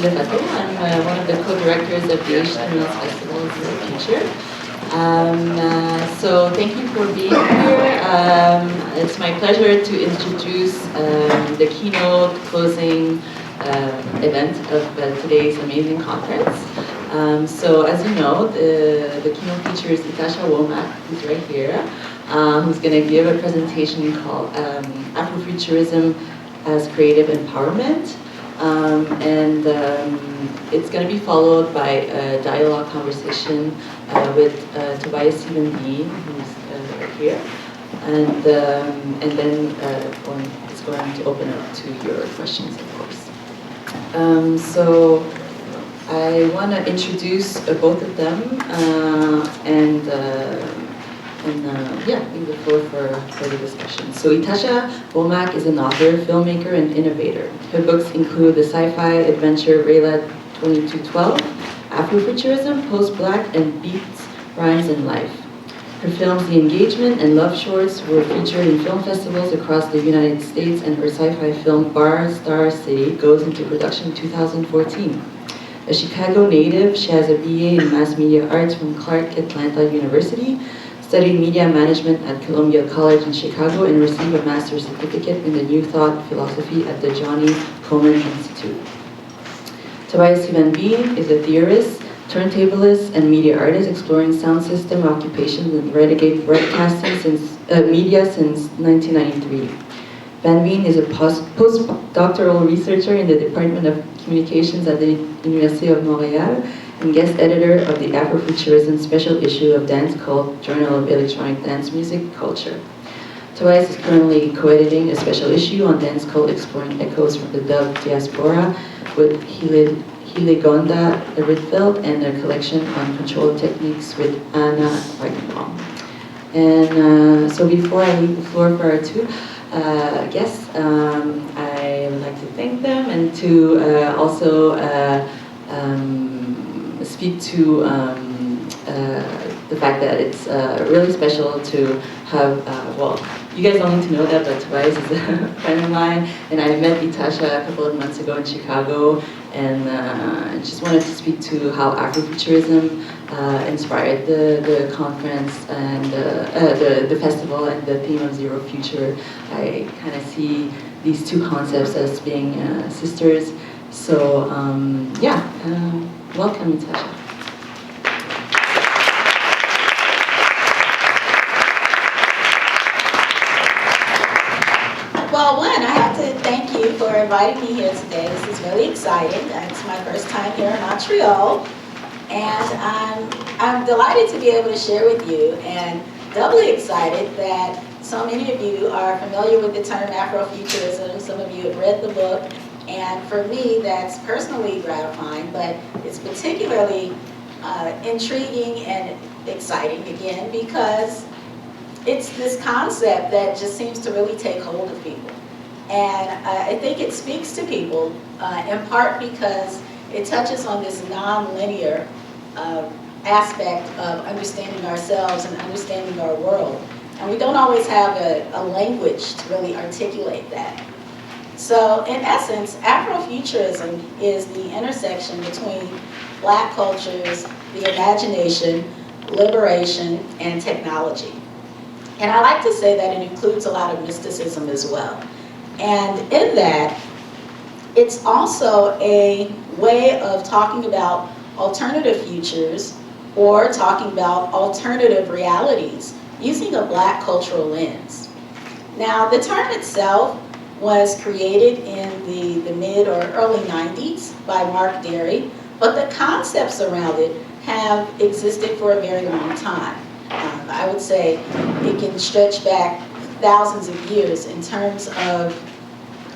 Le-Phat Ho. I'm one of the co-directors of the Feminist Festival, Zer0 Future. So thank you for being here. It's my pleasure to introduce the keynote closing event of today's amazing conference. So as you know, the keynote feature is Ytasha Womack, who's right here, who's going to give a presentation called Afrofuturism as Creative Empowerment. It's going to be followed by a dialogue conversation with Tobias and Veen, who's right here, and then it's going to open up to your questions, of course. So I want to introduce both of them leave the floor for the discussion. So Ytasha Womack is an author, filmmaker, and innovator. Her books include the sci-fi adventure Rayla 2212, Afrofuturism, Post-Black, and Beats, Rhymes, and Life. Her films The Engagement and Love Shorts were featured in film festivals across the United States, and her sci-fi film Bar Star City goes into production in 2014. A Chicago native, she has a BA in Mass Media Arts from Clark Atlanta University, studied media management at Columbia College in Chicago, and received a master's certificate in the New Thought philosophy at the Johnny Coleman Institute. Tobias and Veen is a theorist, turntablist, and media artist exploring sound system occupations and renegade broadcasting media since 1993. Van Veen is a postdoctoral researcher in the Department of Communications at the Université of Montréal and guest editor of the Afrofuturism special issue of Dance Cult, Journal of Electronic Dance Music Culture. Tobias is currently co-editing a special issue on Dance Cult exploring echoes from the dub diaspora with Hillegonda Rydfeldt and a collection on control techniques with Anna Weidenbaum. And so before I leave the floor for our two guests, I would like to thank them and to also speak to the fact that it's really special to have, you guys don't need to know that, but Tobias is a friend of mine, and I met Ytasha a couple of months ago in Chicago, and I just wanted to speak to how Afrofuturism inspired the conference and the festival and the theme of Zer0 Future. I kind of see these two concepts as being sisters. So welcome, Ytasha. Well, one, I have to thank you for inviting me here today. This is really exciting. It's my first time here in Montreal, and I'm delighted to be able to share with you, and doubly excited that so many of you are familiar with the term Afrofuturism. Some of you have read the book, and for me, that's personally gratifying, but it's particularly intriguing and exciting, again, because it's this concept that just seems to really take hold of people. And I think it speaks to people in part because it touches on this non-linear aspect of understanding ourselves and understanding our world. And we don't always have a language to really articulate that. So in essence, Afrofuturism is the intersection between Black cultures, the imagination, liberation, and technology. And I like to say that it includes a lot of mysticism as well. And in that, it's also a way of talking about alternative futures or talking about alternative realities using a Black cultural lens. Now, the term itself was created in the mid or early 90s by Mark Derry, but the concepts around it have existed for a very long time. I would say it can stretch back thousands of years in terms of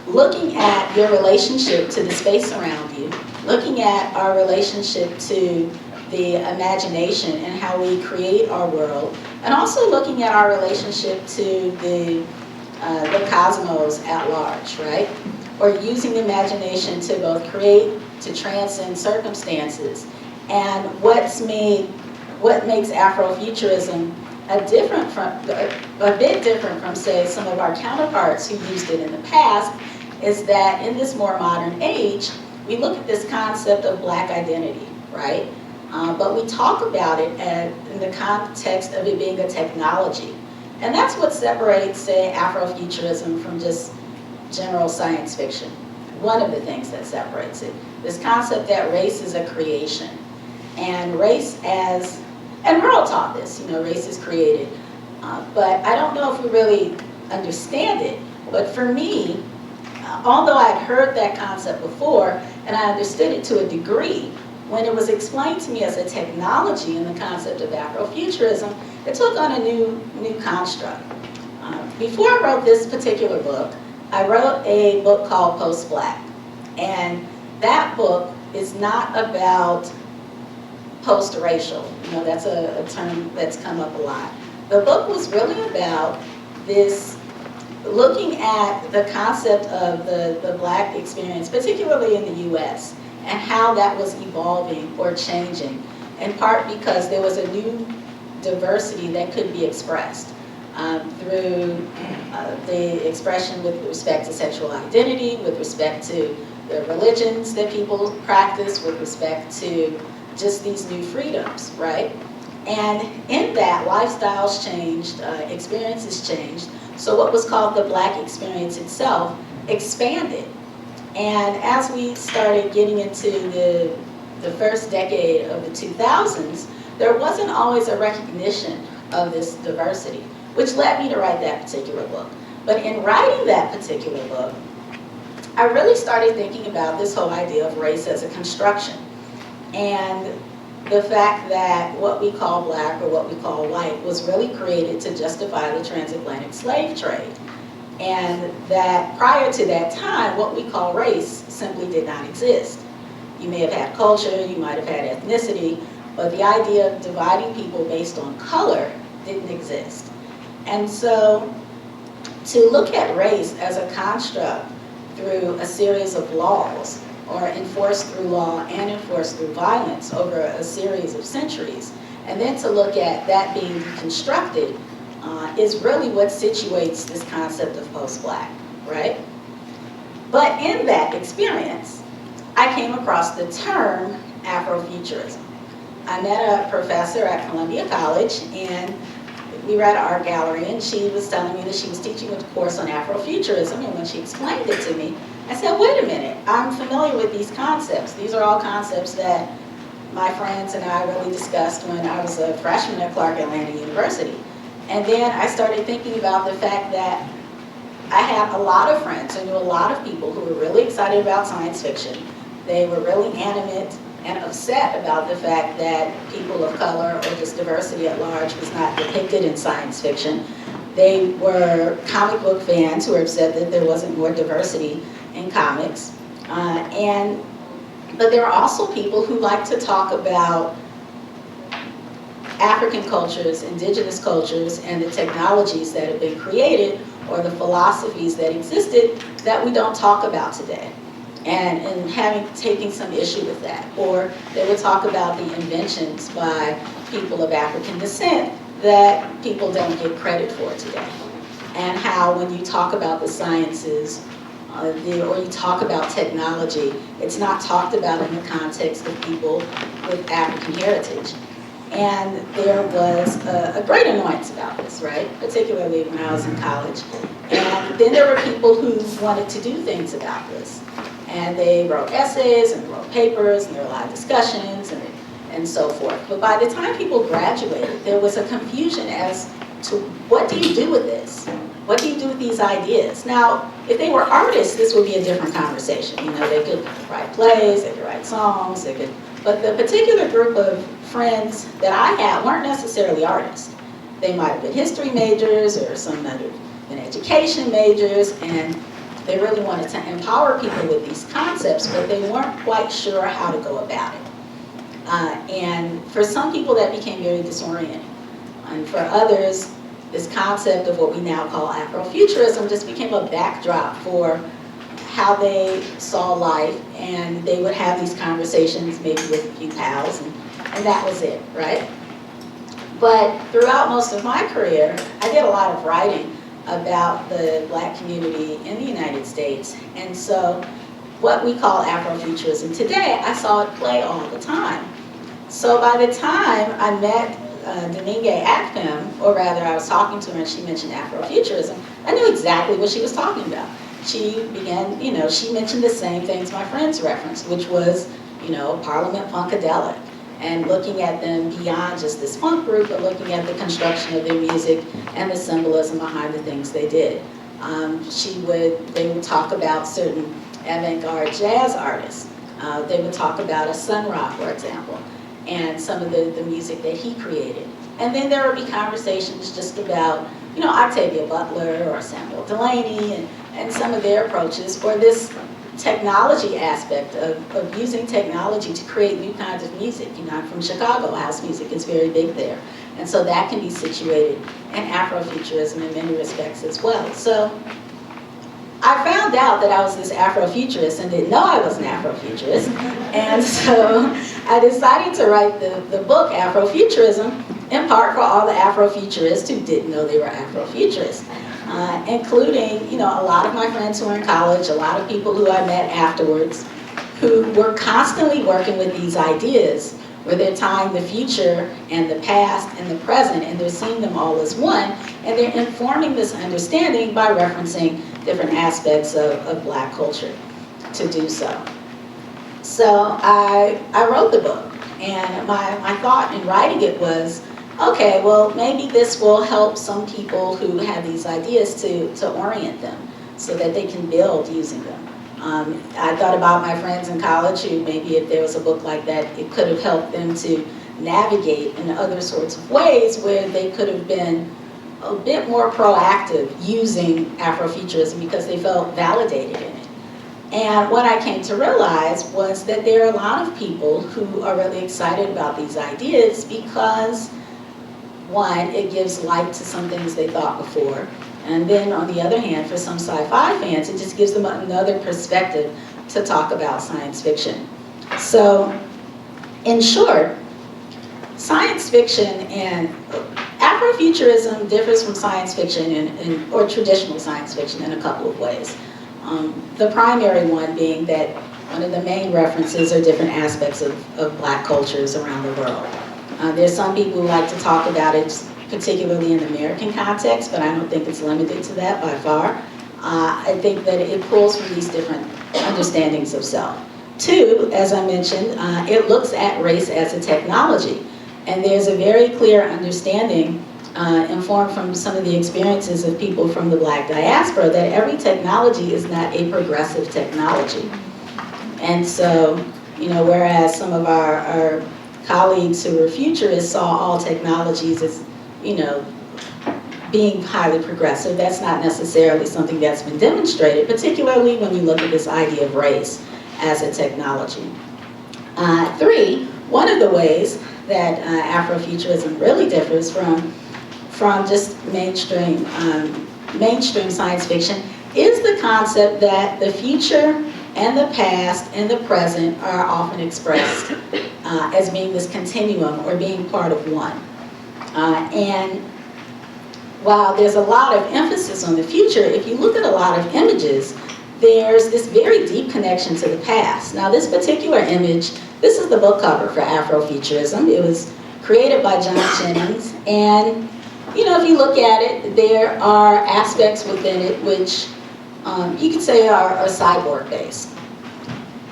looking at your relationship to the space around you, looking at our relationship to the imagination and how we create our world, and also looking at our relationship to the cosmos at large, right? Or using imagination to both create, to transcend circumstances. And what makes Afrofuturism a bit different from, say, some of our counterparts who used it in the past, is that in this more modern age, we look at this concept of Black identity, right? But we talk about it in the context of it being a technology. And that's what separates, say, Afrofuturism from just general science fiction. One of the things that separates it. This concept that race is a creation. And race as, and we're all taught this, race is created. But I don't know if we really understand it. But for me, although I'd heard that concept before, and I understood it to a degree, when it was explained to me as a technology in the concept of Afrofuturism, it took on a new construct. Before I wrote this particular book, I wrote a book called Post-Black. And that book is not about post-racial. That's a term that's come up a lot. The book was really about this, looking at the concept of the Black experience, particularly in the US, and how that was evolving or changing, in part because there was a new diversity that could be expressed through the expression with respect to sexual identity, with respect to the religions that people practice, with respect to just these new freedoms, right? And in that, lifestyles changed, experiences changed, so what was called the Black experience itself expanded. And as we started getting into the first decade of the 2000s, there wasn't always a recognition of this diversity, which led me to write that particular book. But in writing that particular book, I really started thinking about this whole idea of race as a construction. And the fact that what we call Black or what we call white was really created to justify the transatlantic slave trade. And that prior to that time, what we call race simply did not exist. You may have had culture, you might have had ethnicity, but the idea of dividing people based on color didn't exist. And so to look at race as a construct through a series of laws, or enforced through law and enforced through violence over a series of centuries, and then to look at that being deconstructed is really what situates this concept of post-Black, right? But in that experience, I came across the term Afrofuturism. I met a professor at Columbia College, and we were at an art gallery, and she was telling me that she was teaching a course on Afrofuturism, and when she explained it to me, I said, wait a minute, I'm familiar with these concepts. These are all concepts that my friends and I really discussed when I was a freshman at Clark Atlanta University. And then I started thinking about the fact that I had a lot of friends, I knew a lot of people who were really excited about science fiction. They were really animate and upset about the fact that people of color or just diversity at large was not depicted in science fiction. They were comic book fans who were upset that there wasn't more diversity in comics. But there are also people who like to talk about African cultures, indigenous cultures, and the technologies that have been created or the philosophies that existed that we don't talk about today. And taking some issue with that. Or they would talk about the inventions by people of African descent that people don't give credit for today. And how when you talk about the sciences, or you talk about technology, it's not talked about in the context of people with African heritage. And there was a great annoyance about this, right? Particularly when I was in college. And then there were people who wanted to do things about this. And they wrote essays and wrote papers, and there were a lot of discussions and so forth. But by the time people graduated, there was a confusion as to what do you do with this? What do you do with these ideas? Now, if they were artists, this would be a different conversation. They could write plays, they could write songs, but the particular group of friends that I had weren't necessarily artists. They might have been history majors or some other education majors, and they really wanted to empower people with these concepts, but they weren't quite sure how to go about it. And for some people, that became very disorienting. And for others, this concept of what we now call Afrofuturism just became a backdrop for how they saw life, and they would have these conversations maybe with a few pals, and that was it, right? But throughout most of my career, I did a lot of writing about the Black community in the United States, and so what we call Afrofuturism. Today, I saw it play all the time. So by the time I met Domingue Akpem, or rather I was talking to her and she mentioned Afrofuturism, I knew exactly what she was talking about. She began, she mentioned the same things my friends referenced, which was, Parliament Funkadelic, and looking at them beyond just this funk group, but looking at the construction of their music and the symbolism behind the things they did. They would talk about certain avant-garde jazz artists. They would talk about a Sun Ra, for example, and some of the music that he created. And then there would be conversations just about, Octavia Butler or Samuel Delaney and some of their approaches, or this technology aspect of using technology to create new kinds of music. I'm from Chicago, house music is very big there. And so that can be situated in Afrofuturism in many respects as well. So I found out that I was this Afrofuturist and didn't know I was an Afrofuturist. And so I decided to write the book Afrofuturism, in part for all the Afrofuturists who didn't know they were Afrofuturists. Including, a lot of my friends who were in college, a lot of people who I met afterwards, who were constantly working with these ideas, where they're tying the future and the past and the present, and they're seeing them all as one, and they're informing this understanding by referencing different aspects of Black culture to do so. So I wrote the book, and my thought in writing it was, okay, well, maybe this will help some people who have these ideas to orient them so that they can build using them. I thought about my friends in college who maybe if there was a book like that, it could have helped them to navigate in other sorts of ways where they could have been a bit more proactive using Afrofuturism because they felt validated in it. And what I came to realize was that there are a lot of people who are really excited about these ideas because one, it gives light to some things they thought before. And then on the other hand, for some sci-fi fans, it just gives them another perspective to talk about science fiction. So, in short, science fiction and Afrofuturism differs from science fiction or traditional science fiction in a couple of ways. The primary one being that one of the main references are different aspects of Black cultures around the world. There's some people who like to talk about it, particularly in the American context, but I don't think it's limited to that by far. I think that it pulls from these different understandings of self. Two, as I mentioned, it looks at race as a technology. And there's a very clear understanding, informed from some of the experiences of people from the Black diaspora, that every technology is not a progressive technology. And so, whereas some of our colleagues who were futurists saw all technologies as, being highly progressive. That's not necessarily something that's been demonstrated, particularly when you look at this idea of race as a technology. Three, one of the ways that Afrofuturism really differs from just mainstream science fiction is the concept that the future and the past and the present are often expressed as being this continuum or being part of one. And while there's a lot of emphasis on the future, if you look at a lot of images, there's this very deep connection to the past. Now this particular image, this is the book cover for Afrofuturism. It was created by John Jennings, and if you look at it, there are aspects within it which you could say are cyborg-based.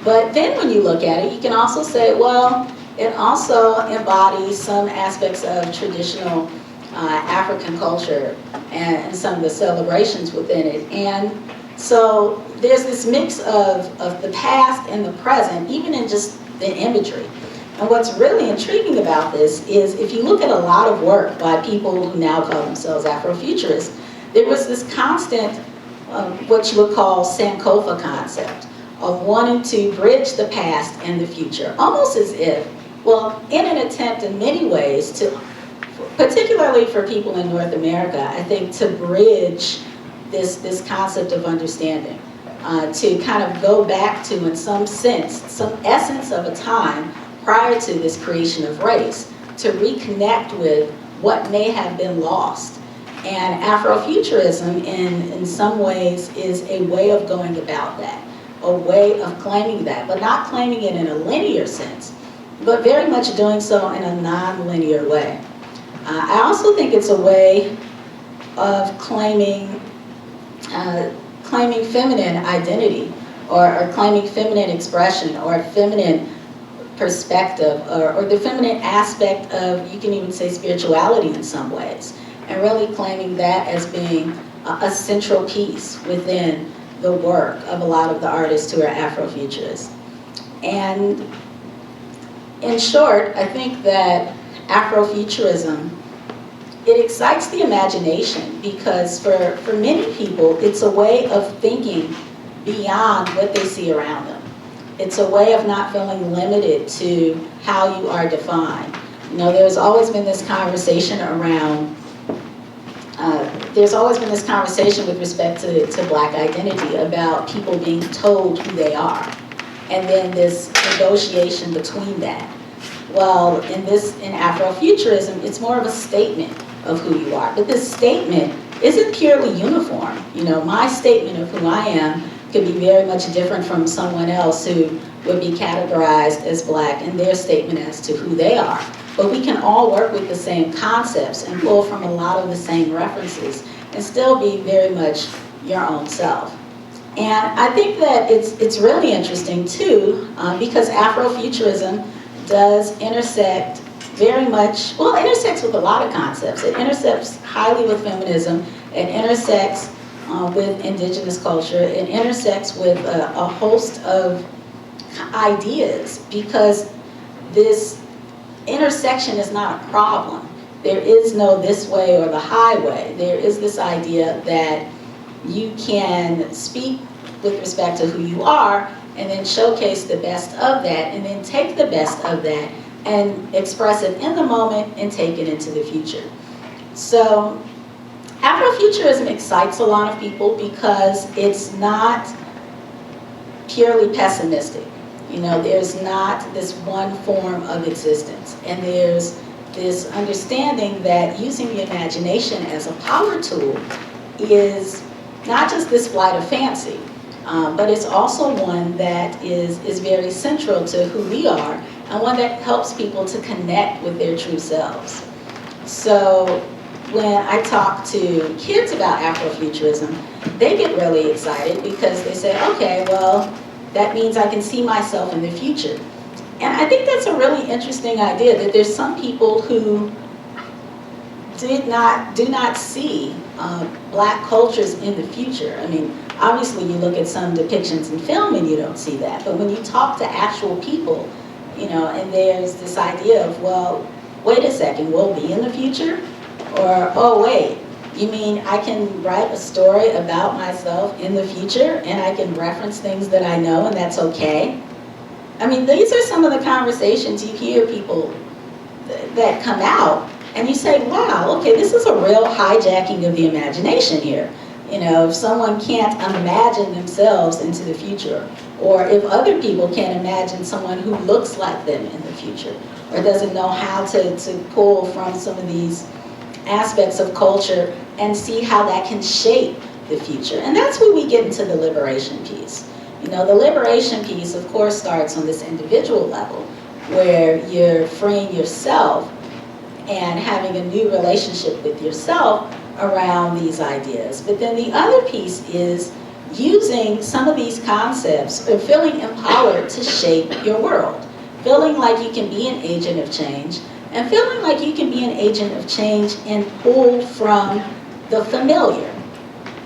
But then when you look at it, you can also say, well, it also embodies some aspects of traditional African culture and some of the celebrations within it. And so there's this mix of the past and the present, even in just the imagery. And what's really intriguing about this is if you look at a lot of work by people who now call themselves Afrofuturists, there was this constant, what you would call Sankofa concept of wanting to bridge the past and the future, almost as if, well, in an attempt in many ways to, particularly for people in North America, I think to bridge this concept of understanding, to kind of go back to, in some sense, some essence of a time prior to this creation of race, to reconnect with what may have been lost. And Afrofuturism, in some ways, is a way of going about that. a way of claiming that, but not claiming it in a linear sense, but very much doing so in a non-linear way. I also think it's a way of claiming feminine identity, or claiming feminine expression, or feminine perspective, or the feminine aspect of, you can even say, spirituality in some ways, and really claiming that as being a central piece within the work of a lot of the artists who are Afrofuturists. And in short, I think that Afrofuturism, it excites the imagination, because for many people, it's a way of thinking beyond what they see around them. It's a way of not feeling limited to how you are defined. You know, there's always been this conversation around, with respect to Black identity, about people being told who they are, and then this negotiation between that. Well, in Afrofuturism, it's more of a statement of who you are, but this statement isn't purely uniform. You know, my statement of who I am could be very much different from someone else who would be categorized as Black, and their statement as to who they are. But we can all work with the same concepts and pull from a lot of the same references and still be very much your own self. And I think that it's really interesting too, because Afrofuturism does intersect very much, well, it intersects with a lot of concepts. It intersects highly with feminism. It intersects with indigenous culture. It intersects with a host of ideas, because this intersection is not a problem. There is no this way or the highway. There is this idea that you can speak with respect to who you are, and then showcase the best of that, and then take the best of that and express it in the moment and take it into the future. So Afrofuturism excites a lot of people because it's not purely pessimistic. You know, there's not this one form of existence, and there's this understanding that using the imagination as a power tool is not just this flight of fancy, but it's also one that is very central to who we are, and one that helps people to connect with their true selves. So when I talk to kids about Afrofuturism, they get really excited because they say, okay, well, that means I can see myself in the future. And I think that's a really interesting idea, that there's some people who do not see Black cultures in the future. I mean, obviously you look at some depictions in film and you don't see that, but when you talk to actual people, you know, and there's this idea of, well, wait a second, we'll be in the future? Or, oh wait, you mean I can write a story about myself in the future and I can reference things that I know and that's okay? I mean, these are some of the conversations you hear people that come out, and you say, wow, okay, this is a real hijacking of the imagination here. You know, if someone can't imagine themselves into the future, or if other people can't imagine someone who looks like them in the future, or doesn't know how to pull from some of these aspects of culture and see how that can shape the future. And that's where we get into the liberation piece. You know, the liberation piece, of course, starts on this individual level, where you're freeing yourself and having a new relationship with yourself around these ideas. But then the other piece is using some of these concepts, or feeling empowered to shape your world, feeling like you can be an agent of change, and feeling like you can be an agent of change and pull from the familiar.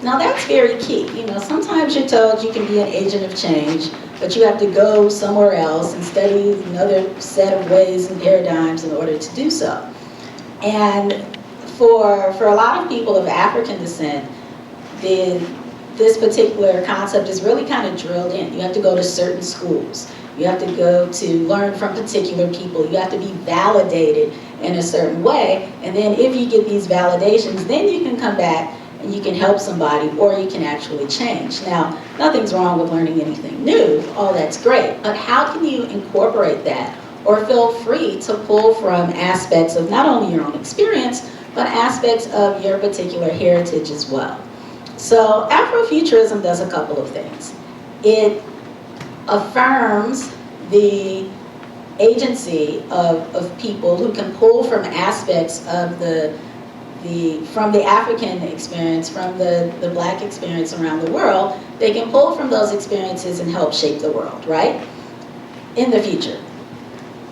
Now that's very key. You know, sometimes you're told you can be an agent of change, but you have to go somewhere else and study another set of ways and paradigms in order to do so. And for a lot of people of African descent, this particular concept is really kind of drilled in. You have to go to certain schools. You have to go to learn from particular people. You have to be validated in a certain way. And then if you get these validations, then you can come back and you can help somebody, or you can actually change. Now, nothing's wrong with learning anything new. All that's great. But how can you incorporate that, or feel free to pull from aspects of not only your own experience, but aspects of your particular heritage as well? So Afrofuturism does a couple of things. It affirms the agency of people who can pull from aspects of from the African experience, from the Black experience around the world. They can pull from those experiences and help shape the world, right? In the future.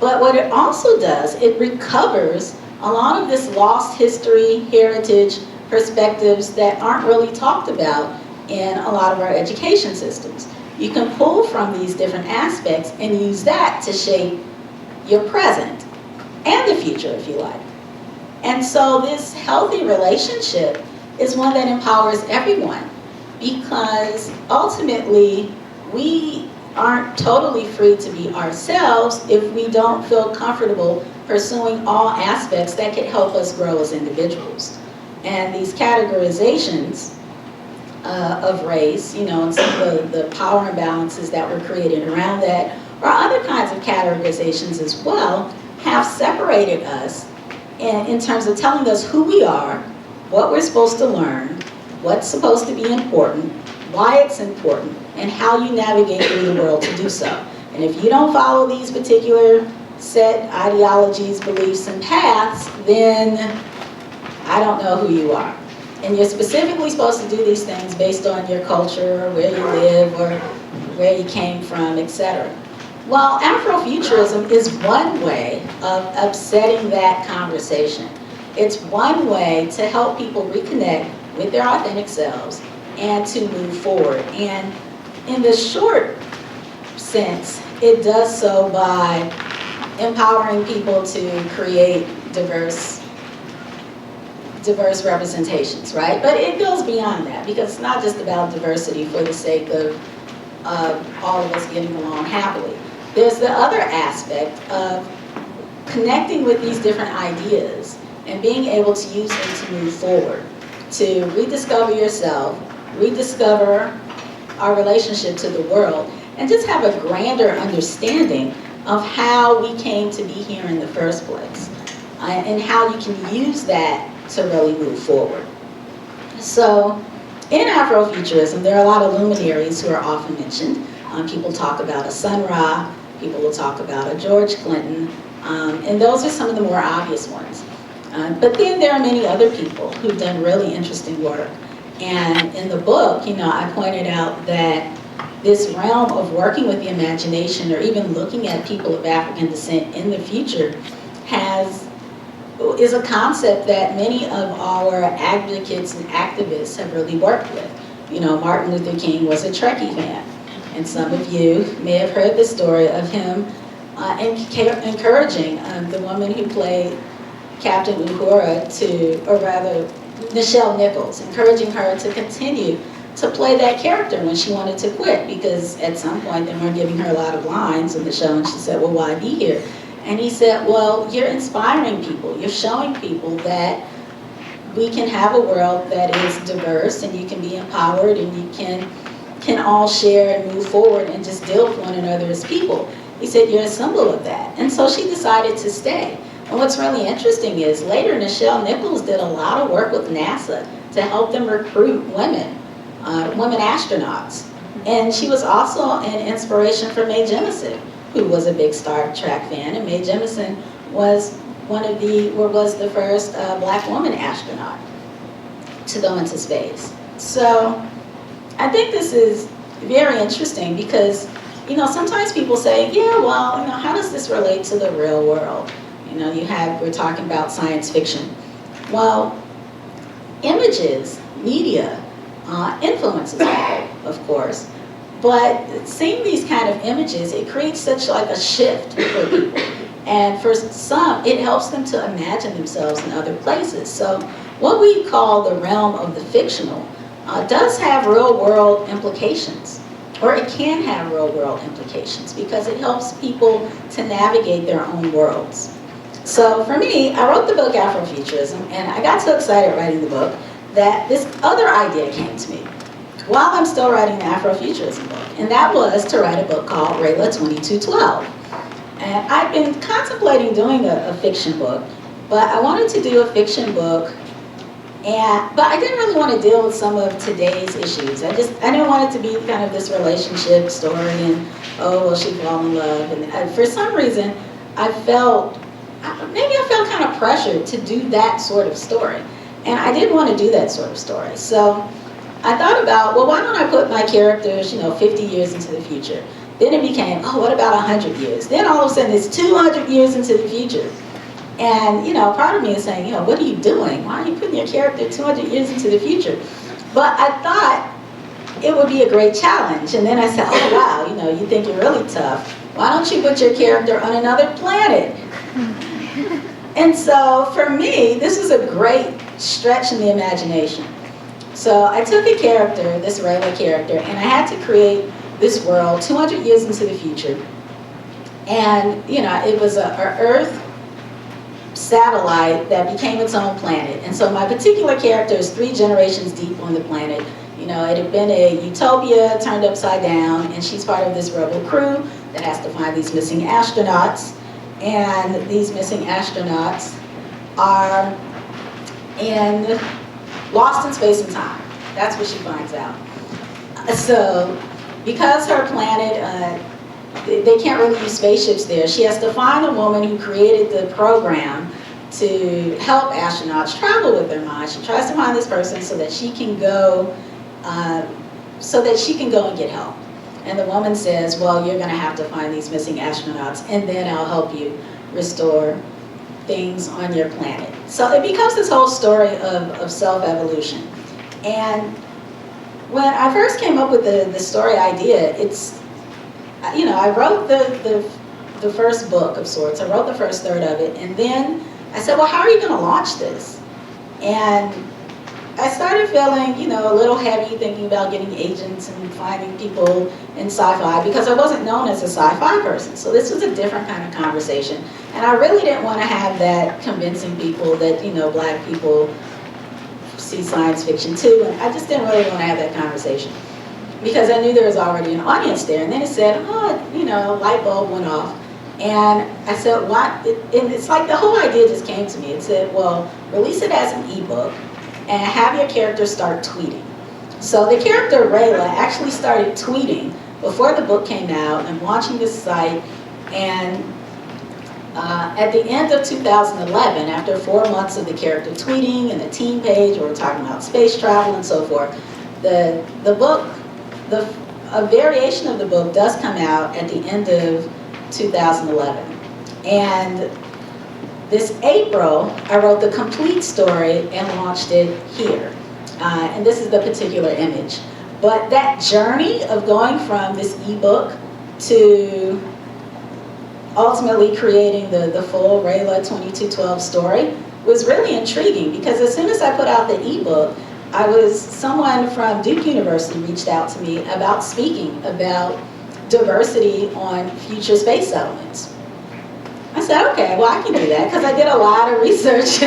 But what it also does, it recovers a lot of this lost history, heritage, perspectives that aren't really talked about in a lot of our education systems. You can pull from these different aspects and use that to shape your present and the future, if you like. And so this healthy relationship is one that empowers everyone, because ultimately we aren't totally free to be ourselves if we don't feel comfortable pursuing all aspects that could help us grow as individuals. And these categorizations of race, you know, and some of the power imbalances that were created around that, or other kinds of categorizations as well, have separated us in terms of telling us who we are, what we're supposed to learn, what's supposed to be important, why it's important, and how you navigate through the world to do so. And if you don't follow these particular set ideologies, beliefs, and paths, then I don't know who you are. And you're specifically supposed to do these things based on your culture, or where you live, or where you came from, etc. Well, Afrofuturism is one way of upsetting that conversation. It's one way to help people reconnect with their authentic selves and to move forward. And in the short sense, it does so by empowering people to create diverse representations, right? But it goes beyond that, because it's not just about diversity for the sake of all of us getting along happily. There's the other aspect of connecting with these different ideas and being able to use them to move forward, to rediscover yourself, rediscover our relationship to the world, and just have a grander understanding of how we came to be here in the first place, and how you can use that to really move forward. So in Afrofuturism, there are a lot of luminaries who are often mentioned. People talk about a Sun Ra, people will talk about a George Clinton, and those are some of the more obvious ones. But then there are many other people who've done really interesting work. And in the book, you know, I pointed out that this realm of working with the imagination, or even looking at people of African descent in the future, is a concept that many of our advocates and activists have really worked with. You know, Martin Luther King was a Trekkie fan, and some of you may have heard the story of him encouraging the woman who played Captain Uhura or rather Nichelle Nichols, encouraging her to continue to play that character when she wanted to quit, because at some point they weren't giving her a lot of lines in the show, and she said, well, why be here? And he said, well, you're inspiring people. You're showing people that we can have a world that is diverse, and you can be empowered, and you can all share and move forward and just deal with one another as people. He said, you're a symbol of that. And so she decided to stay. And what's really interesting is later Nichelle Nichols did a lot of work with NASA to help them recruit women astronauts. And she was also an inspiration for Mae Jemison, who was a big Star Trek fan, and Mae Jemison was the first Black woman astronaut to go into space. So I think this is very interesting, because, you know, sometimes people say, yeah, well, you know, how does this relate to the real world? You know, we're talking about science fiction. Well, images, media, influences people, of course. But seeing these kind of images, it creates such like a shift for people. And for some, it helps them to imagine themselves in other places. So what we call the realm of the fictional does have real world implications, or it can have real world implications, because it helps people to navigate their own worlds. So for me, I wrote the book Afrofuturism, and I got so excited writing the book that this other idea came to me while I'm still writing the Afrofuturism book, and that was to write a book called Rayla 2212. And I've been contemplating doing a fiction book, but I wanted to do a fiction book But I didn't really want to deal with some of today's issues. I didn't want it to be kind of this relationship story and, oh, well, she fell in love. And for some reason, I felt kind of pressured to do that sort of story. And I didn't want to do that sort of story. So I thought about, well, why don't I put my characters, 50 years into the future? Then it became, oh, what about 100 years? Then all of a sudden it's 200 years into the future. And, part of me is saying, what are you doing? Why are you putting your character 200 years into the future? But I thought it would be a great challenge. And then I said, oh, wow, you think you're really tough. Why don't you put your character on another planet? And so for me, this was a great stretch in the imagination. So I took a character, this Rayla character, and I had to create this world 200 years into the future. And, it was an Earth satellite that became its own planet. And so my particular character is 3 generations deep on the planet. It had been a utopia turned upside down, and she's part of this rebel crew that has to find these missing astronauts. And these missing astronauts are lost in space and time. That's what she finds out. So because her planet, they can't really use spaceships there, she has to find a woman who created the program to help astronauts travel with their mind. She tries to find this person so that she can go and get help. And the woman says, well, you're going to have to find these missing astronauts, and then I'll help you restore things on your planet. So it becomes this whole story of self-evolution. And when I first came up with the story idea, I wrote the first book of sorts. I wrote the first third of it, and then I said, well, how are you going to launch this? And I started feeling, a little heavy thinking about getting agents and finding people in sci-fi, because I wasn't known as a sci-fi person. So this was a different kind of conversation. And I really didn't want to have that convincing people that, Black people see science fiction too. And I just didn't really want to have that conversation, because I knew there was already an audience there. And then it said, light bulb went off. And I said, what? And it's like the whole idea just came to me. It said, well, release it as an ebook and have your character start tweeting. So the character Rayla actually started tweeting before the book came out and launching this site. And at the end of 2011, after 4 months of the character tweeting and the team page where we're talking about space travel and so forth, the book, a variation of the book does come out at the end of 2011. And this April, I wrote the complete story and launched it here. And this is the particular image. But that journey of going from this ebook to ultimately creating the full Rayla 2212 story was really intriguing, because as soon as I put out the ebook, someone from Duke University reached out to me about speaking about diversity on future space settlements. I said, okay, well, I can do that, because I did a lot of research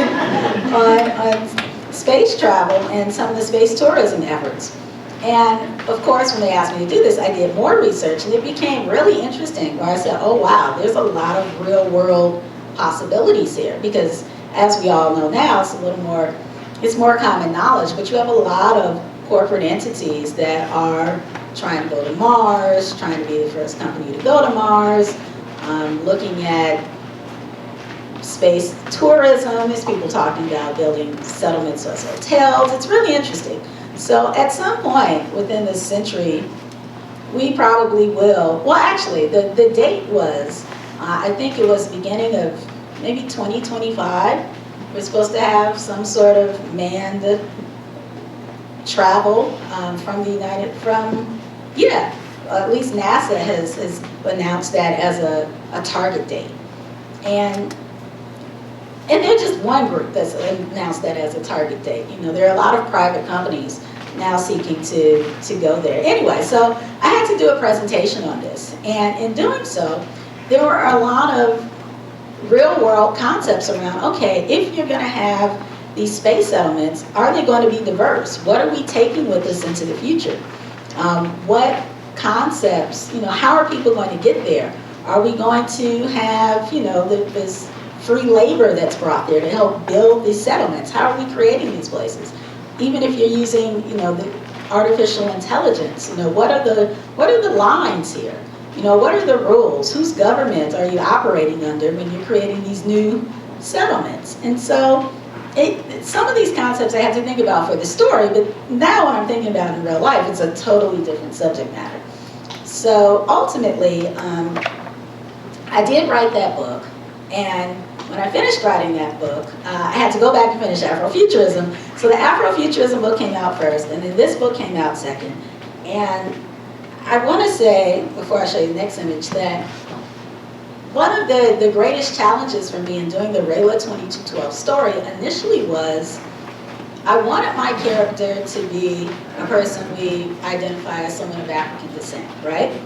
on space travel and some of the space tourism efforts. And of course, when they asked me to do this, I did more research, and it became really interesting, where I said, oh wow, there's a lot of real world possibilities here, because as we all know now, it's more common knowledge, but you have a lot of corporate entities that are trying to go to Mars, trying to be the first company to go to Mars, looking at space tourism. There's people talking about building settlements as hotels. It's really interesting. So at some point within this century, we probably will, well actually the date was, I think it was beginning of maybe 2025. We're supposed to have some sort of manned travel at least NASA has announced that as a target date. And they're just one group that's announced that as a target date. There are a lot of private companies now seeking to go there. Anyway, so I had to do a presentation on this. And in doing so, there were a lot of real world concepts around, okay, if you're going to have these space settlements, are they going to be diverse? What are we taking with us into the future? What concepts, how are people going to get there? Are we going to have, this free labor that's brought there to help build these settlements. How are we creating these places? Even if you're using, the artificial intelligence, what are the lines here? What are the rules? Whose government are you operating under when you're creating these new settlements? And so some of these concepts I had to think about for the story, but now when I'm thinking about it in real life, it's a totally different subject matter. So ultimately, I did write that book, and when I finished writing that book, I had to go back and finish Afrofuturism. So the Afrofuturism book came out first, and then this book came out second. And I want to say, before I show you the next image, that one of the greatest challenges for me in doing the Rayla 2212 story initially was I wanted my character to be a person we identify as someone of African descent, right?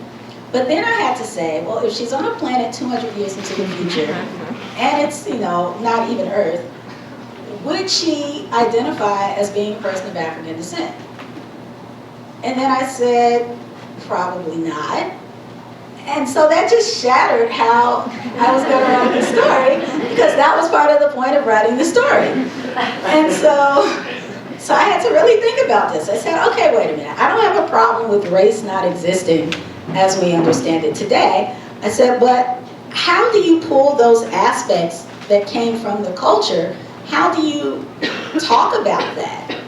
But then I had to say, well, if she's on a planet 200 years into the future, and it's, not even Earth, would she identify as being a person of African descent? And then I said, probably not. And so that just shattered how I was going to write the story, because that was part of the point of writing the story. And so I had to really think about this. I said, okay, wait a minute. I don't have a problem with race not existing as we understand it today. I said, but how do you pull those aspects that came from the culture? How do you talk about that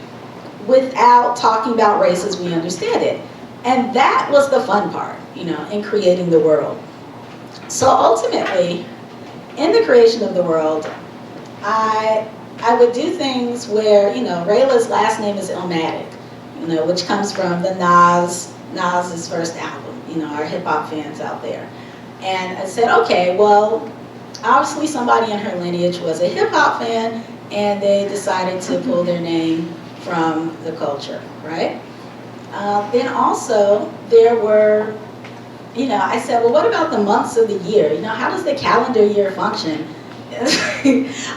without talking about race as we understand it? And that was the fun part, in creating the world. So ultimately, in the creation of the world, I would do things where, Rayla's last name is Illmatic, which comes from the Nas's first album, our hip hop fans out there. And I said, okay, well, obviously somebody in her lineage was a hip hop fan, and they decided to pull their name from the culture, right? Then also there were, I said, well, what about the months of the year? How does the calendar year function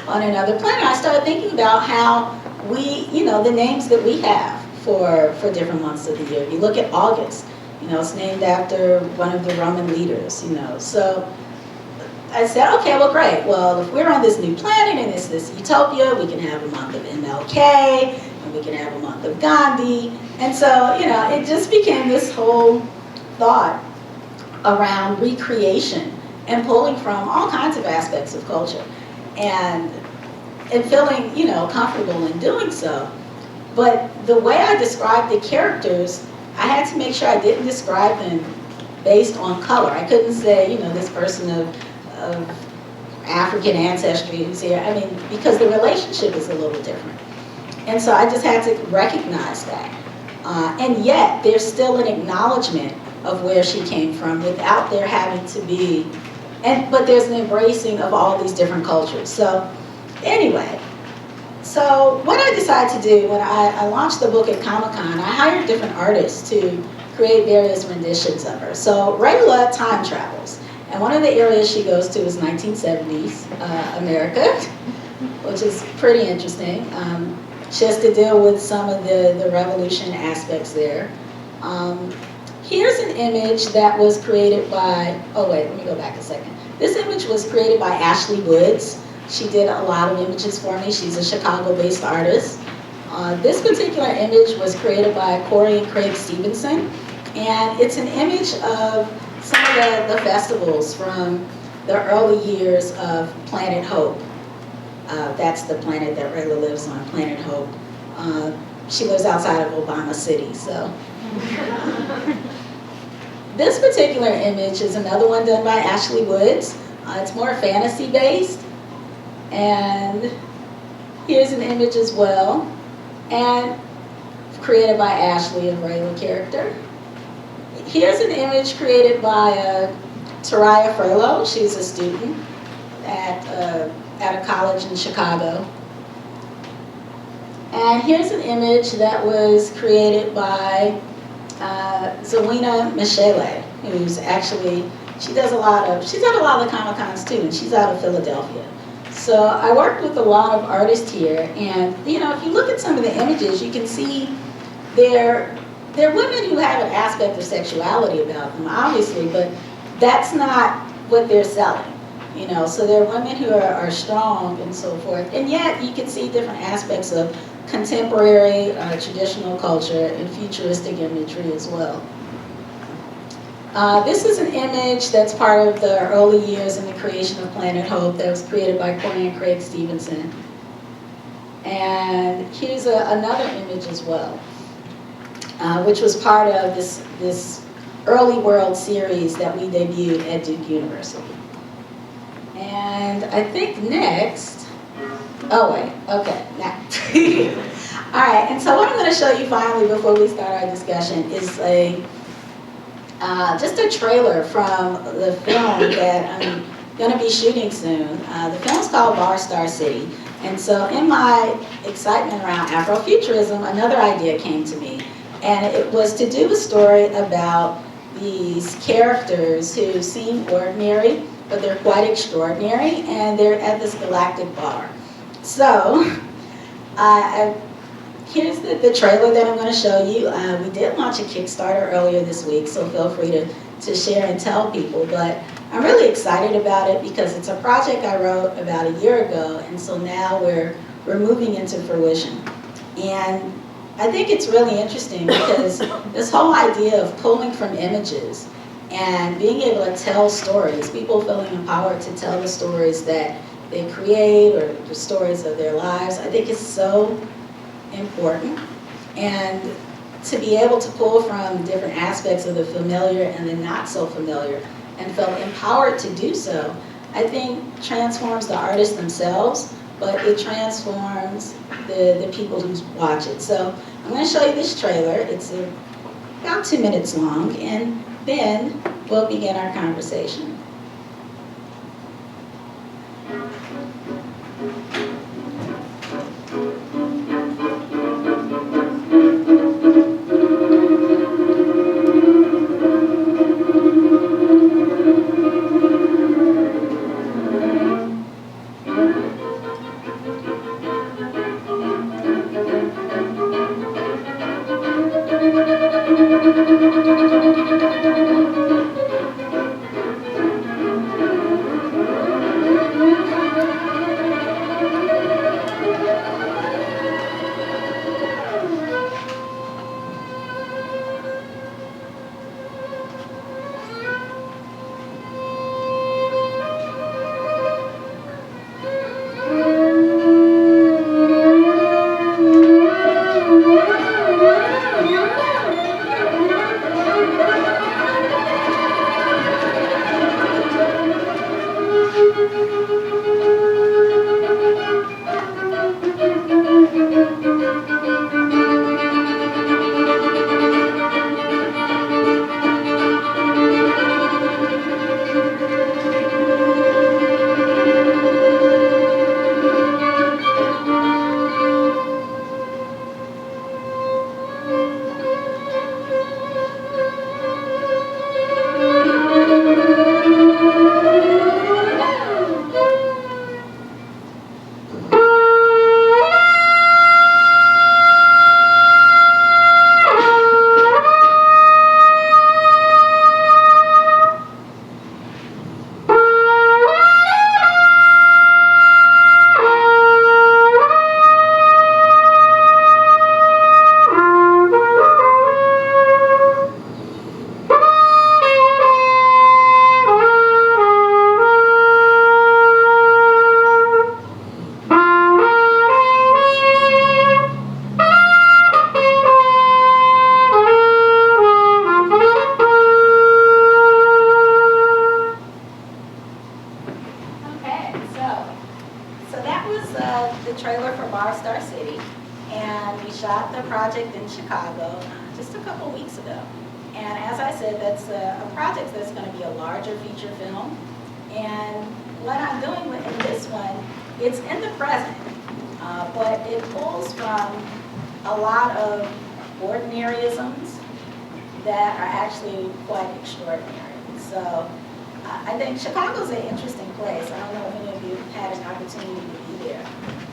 on another planet? I started thinking about how we, the names that we have for different months of the year. If you look at August, it's named after one of the Roman leaders, So I said, okay, well, great. Well, if we're on this new planet and it's this utopia, we can have a month of MLK, and we can have a month of Gandhi. And so, it just became this whole thought around recreation and pulling from all kinds of aspects of culture and feeling, comfortable in doing so. But the way I described the characters, I had to make sure I didn't describe them based on color. I couldn't say, this person of African ancestry who's here. I mean, because the relationship is a little different. And so I just had to recognize that. And yet, there's still an acknowledgement of where she came from without there having to be, but there's an embracing of all these different cultures. So anyway, so what I decided to do when I launched the book at Comic-Con, I hired different artists to create various renditions of her. So Rayla time travels, and one of the areas she goes to is 1970s America, which is pretty interesting. She has to deal with some of the revolution aspects there. Here's an image that was created by, oh wait, let me go back a second. This image was created by Ashley Woods. She did a lot of images for me. She's a Chicago-based artist. This particular image was created by Corey and Craig Stevenson, and it's an image of some of the festivals from the early years of Planet Hope. That's the planet that Rayla lives on, Planet Hope. She lives outside of Obama City, so. This particular image is another one done by Ashley Woods. It's more fantasy-based. And here's an image as well, and created by Ashley, a Rayla character. Here's an image created by Taraya Furlow. She's a student at a college in Chicago. And here's an image that was created by Zawina Michele, who's actually, she's at a lot of the Comic-Cons too, and she's out of Philadelphia. So I worked with a lot of artists here, and if you look at some of the images, you can see they're women who have an aspect of sexuality about them, obviously, but that's not what they're selling. You know, so there are women who are strong and so forth, and yet you can see different aspects of contemporary traditional culture and futuristic imagery as well. This is an image that's part of the early years in the creation of Planet Hope that was created by Corey and Craig Stevenson. And here's another image as well, which was part of this early world series that we debuted at Duke University. And I think next, oh wait, okay, now. All right, and so what I'm going to show you finally before we start our discussion is just a trailer from the film that I'm going to be shooting soon. The film's called Bar Star City. And so in my excitement around Afrofuturism, another idea came to me. And it was to do a story about these characters who seem ordinary, but they're quite extraordinary, and they're at this galactic bar. So here's the trailer that I'm going to show you. We did launch a Kickstarter earlier this week, so feel free to share and tell people. But I'm really excited about it because it's a project I wrote about a year ago, and so now we're moving into fruition. And I think it's really interesting because this whole idea of pulling from images and being able to tell stories, people feeling empowered to tell the stories that they create or the stories of their lives, I think is so important. And to be able to pull from different aspects of the familiar and the not so familiar and feel empowered to do so, I think transforms the artists themselves, but it transforms the people who watch it. So I'm going to show you this trailer. It's about 2 minutes long, and then we'll begin our conversation. Chicago's an interesting place. I don't know if any of you had an opportunity to be there,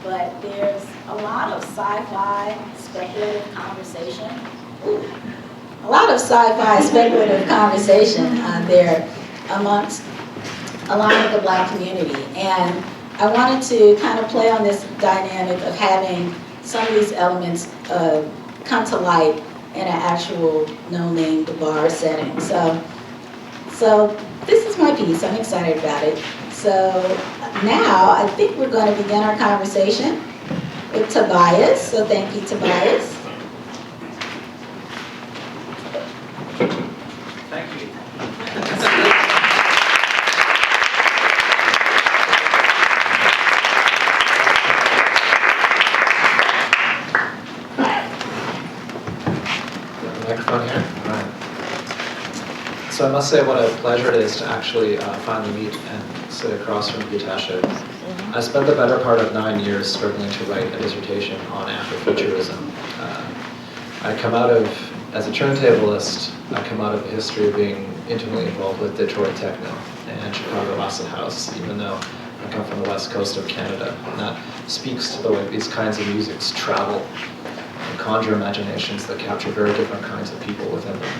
but there's a lot of sci-fi speculative conversation. A lot of sci-fi speculative conversation there amongst align with the Black community. And I wanted to kind of play on this dynamic of having some of these elements come to light in an actual no-name bar setting. So this is my piece. I'm excited about it. So now I think we're going to begin our conversation with Tobias. So thank you, Tobias. Thank you. Microphone here? All right. So I must say what a pleasure it is to actually finally meet and sit across from Ytasha. I spent the better part of 9 years struggling to write a dissertation on Afrofuturism. I come out of, as a turntablist, I come out of a history of being intimately involved with Detroit techno and Chicago acid house, even though I come from the west coast of Canada. And that speaks to the way these kinds of musics travel and conjure imaginations that capture very different kinds of people within them.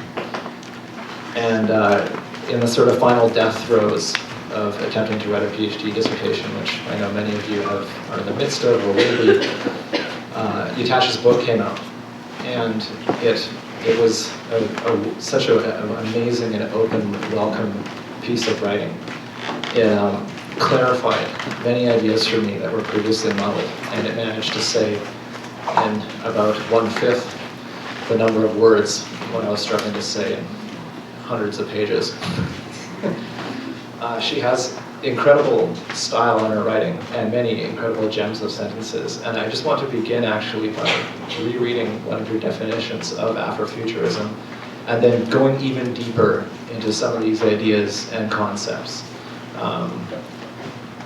And in the sort of final death throes of attempting to write a PhD dissertation, which I know many of you are in the midst of or will be, Ytasha's book came out. And it was such an amazing and open, welcome piece of writing. It clarified many ideas for me that were previously muddled, and it managed to say in about 1/5 the number of words what I was struggling to say in hundreds of pages. She has incredible style in her writing and many incredible gems of sentences. And I just want to begin actually by rereading one of your definitions of Afrofuturism and then going even deeper into some of these ideas and concepts.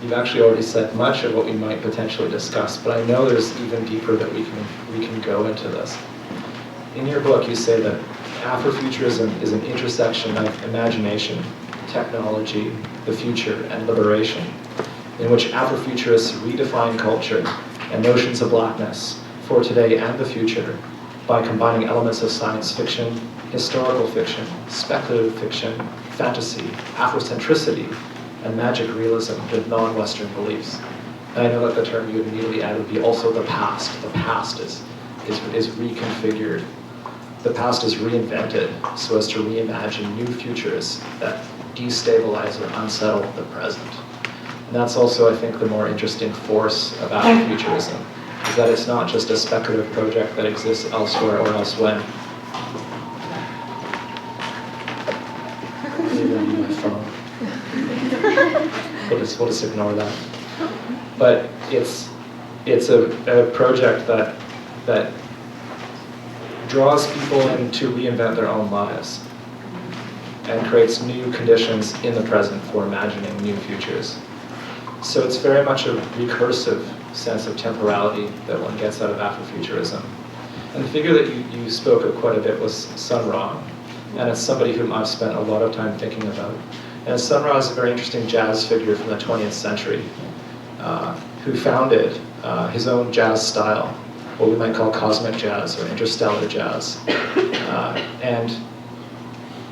You've actually already said much of what we might potentially discuss, but I know there's even deeper that we can go into this. In your book, you say that Afrofuturism is an intersection of imagination, technology, the future, and liberation, in which Afrofuturists redefine culture and notions of blackness for today and the future by combining elements of science fiction, historical fiction, speculative fiction, fantasy, Afrocentricity, and magic realism with non-Western beliefs. And I know that the term you immediately added would be also the past. The past is reconfigured. The past is reinvented so as to reimagine new futures that destabilize or unsettle the present. And that's also, I think, the more interesting force about Afrofuturism, is that it's not just a speculative project that exists elsewhere or elsewhen. Maybe on my phone. We'll just ignore that. But it's a project that draws people in to reinvent their own lives and creates new conditions in the present for imagining new futures. So it's very much a recursive sense of temporality that one gets out of Afrofuturism. And the figure that you spoke of quite a bit was Sun Ra, and it's somebody whom I've spent a lot of time thinking about. And Sun Ra is a very interesting jazz figure from the 20th century who founded his own jazz style, what we might call cosmic jazz or interstellar jazz. And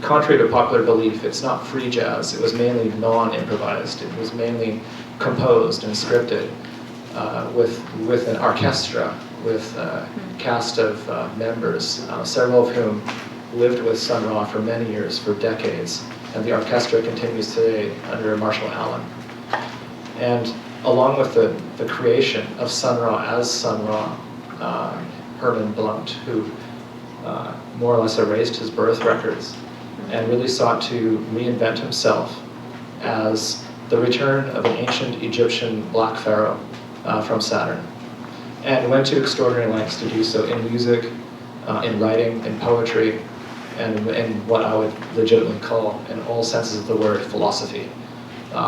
contrary to popular belief, it's not free jazz. It was mainly non-improvised. It was mainly composed and scripted with an orchestra, with a cast of members, several of whom lived with Sun Ra for many years, for decades. And the orchestra continues today under Marshall Allen. And along with the creation of Sun Ra as Sun Ra, Herman Blunt, who more or less erased his birth records and really sought to reinvent himself as the return of an ancient Egyptian black pharaoh from Saturn, and went to extraordinary lengths to do so in music, in writing, in poetry, and in what I would legitimately call, in all senses of the word, philosophy,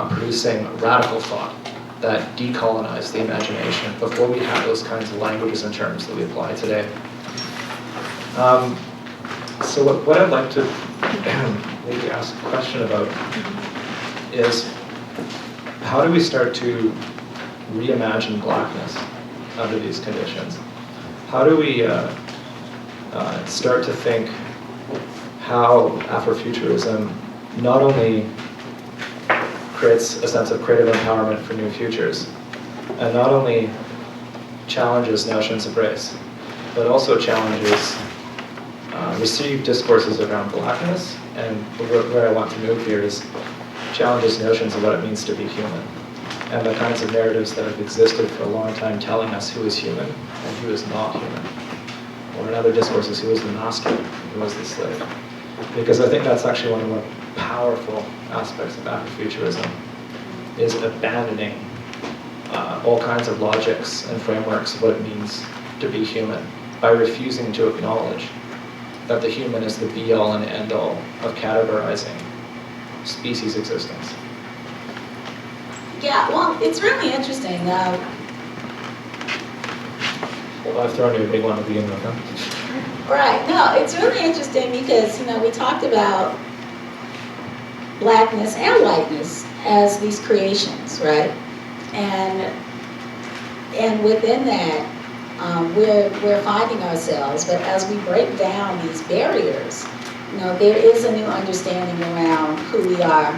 producing radical thought that decolonized the imagination before we had those kinds of languages and terms that we apply today. So what I'd like to maybe ask a question about is, how do we start to reimagine blackness under these conditions? How do we start to think how Afrofuturism not only creates a sense of creative empowerment for new futures, and not only challenges notions of race, but also challenges received discourses around blackness, and where I want to move here is challenges notions of what it means to be human, and the kinds of narratives that have existed for a long time telling us who is human and who is not human, or in other discourses, who is the master and who is the slave. Because I think that's actually one of the more powerful aspects of Afrofuturism, is abandoning all kinds of logics and frameworks of what it means to be human by refusing to acknowledge that the human is the be-all and end-all of categorizing species existence. Yeah, well, it's really interesting. Well, I've thrown you a big one to begin with, huh? Right, no, it's really interesting because, we talked about blackness and whiteness as these creations, right? And within that, we're finding ourselves, but as we break down these barriers, there is a new understanding around who we are,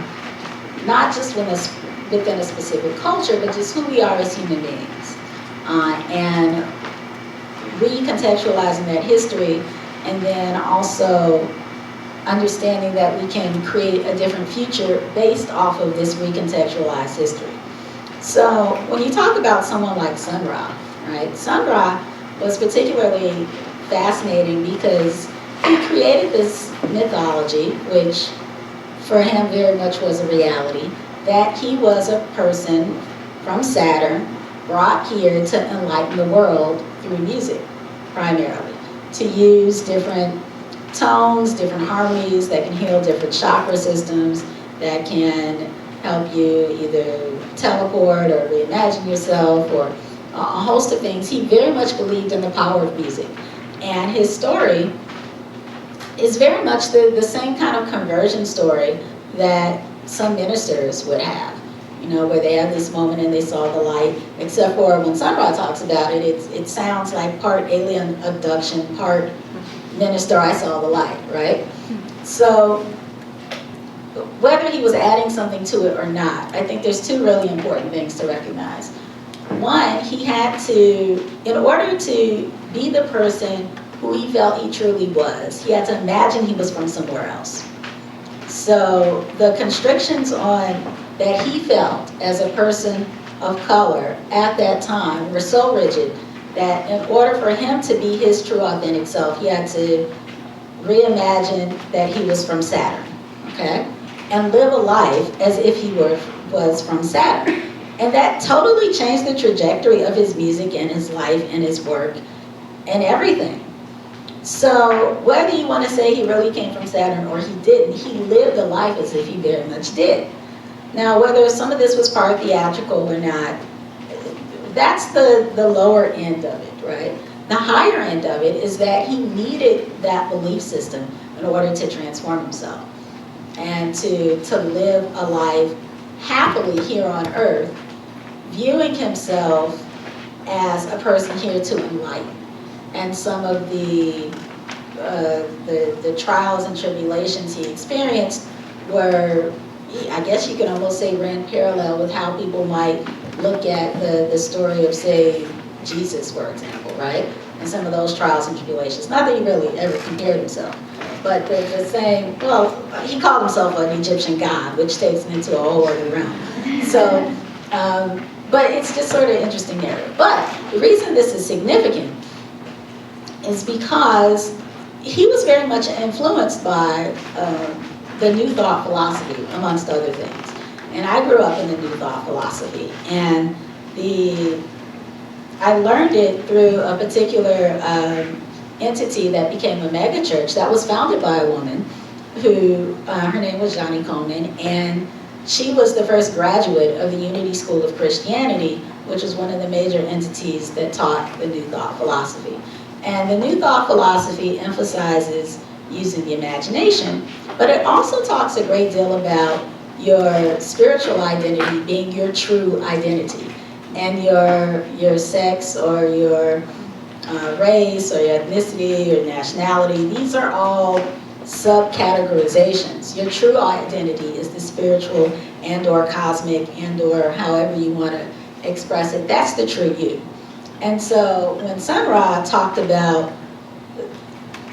not just within a specific culture, but just who we are as human beings. And recontextualizing that history, and then also understanding that we can create a different future based off of this recontextualized history. So when you talk about someone like Sun-Ra, right? Sun-Ra was particularly fascinating because he created this mythology, which for him very much was a reality, that he was a person from Saturn brought here to enlighten the world through music, primarily, to use different tones, different harmonies that can heal different chakra systems, that can help you either teleport or reimagine yourself, or a host of things. He very much believed in the power of music. And his story is very much the same kind of conversion story that some ministers would have, where they had this moment and they saw the light, except for when Sun-Ra talks about it, it sounds like part alien abduction, part minister, I saw the light, right? So whether he was adding something to it or not, I think there's two really important things to recognize. One, he had to, in order to be the person who he felt he truly was, he had to imagine he was from somewhere else. So the constrictions that he felt as a person of color at that time were so rigid that in order for him to be his true authentic self, he had to reimagine that he was from Saturn, okay? And live a life as if he was from Saturn. And that totally changed the trajectory of his music and his life and his work and everything. So whether you want to say he really came from Saturn or he didn't, he lived a life as if he very much did. Now, whether some of this was part theatrical or not, that's the lower end of it, right? The higher end of it is that he needed that belief system in order to transform himself and to live a life happily here on earth, viewing himself as a person here to enlighten. And some of the trials and tribulations he experienced were, I guess you could almost say, ran parallel with how people might look at the story of, say, Jesus, for example, right? And some of those trials and tribulations. Not that he really ever compared himself, but the saying, well, he called himself an Egyptian god, which takes him into a whole other realm. So, but it's just sort of interesting narrative. But the reason this is significant is because he was very much influenced by the New Thought philosophy, amongst other things. And I grew up in the New Thought philosophy, and I learned it through a particular entity that became a mega church that was founded by a woman who, her name was Johnny Coleman, and she was the first graduate of the Unity School of Christianity, which was one of the major entities that taught the New Thought philosophy. And the New Thought philosophy emphasizes using the imagination, but it also talks a great deal about your spiritual identity being your true identity, and your sex or your race or your ethnicity or nationality. These are all subcategorizations. Your true identity is the spiritual and or cosmic and or however you want to express it. That's the true you. And so when Sun-Ra talked about,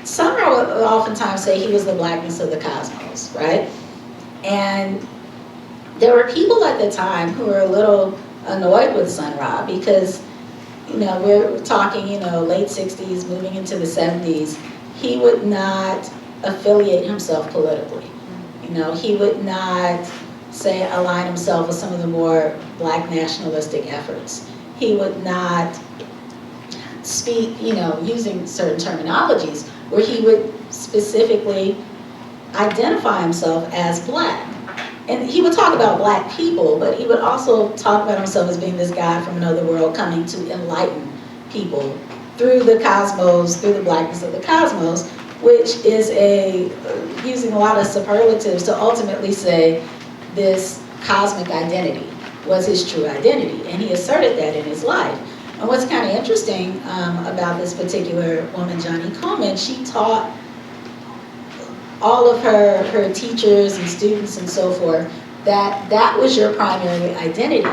Sun-Ra would oftentimes say he was the blackness of the cosmos, right? And there were people at the time who were a little annoyed with Sun-Ra because, you know, we're talking, you know, late 60s, moving into the 70s. He would not affiliate himself politically. You know, he would not say align himself with some of the more black nationalistic efforts. He would not speak, you know, using certain terminologies where he would specifically identify himself as black. And he would talk about black people, but he would also talk about himself as being this guy from another world coming to enlighten people through the cosmos, through the blackness of the cosmos, which is using a lot of superlatives to ultimately say this cosmic identity was his true identity. And he asserted that in his life. And what's kind of interesting about this particular woman, Johnny Coleman, she taught all of her teachers and students and so forth that that was your primary identity.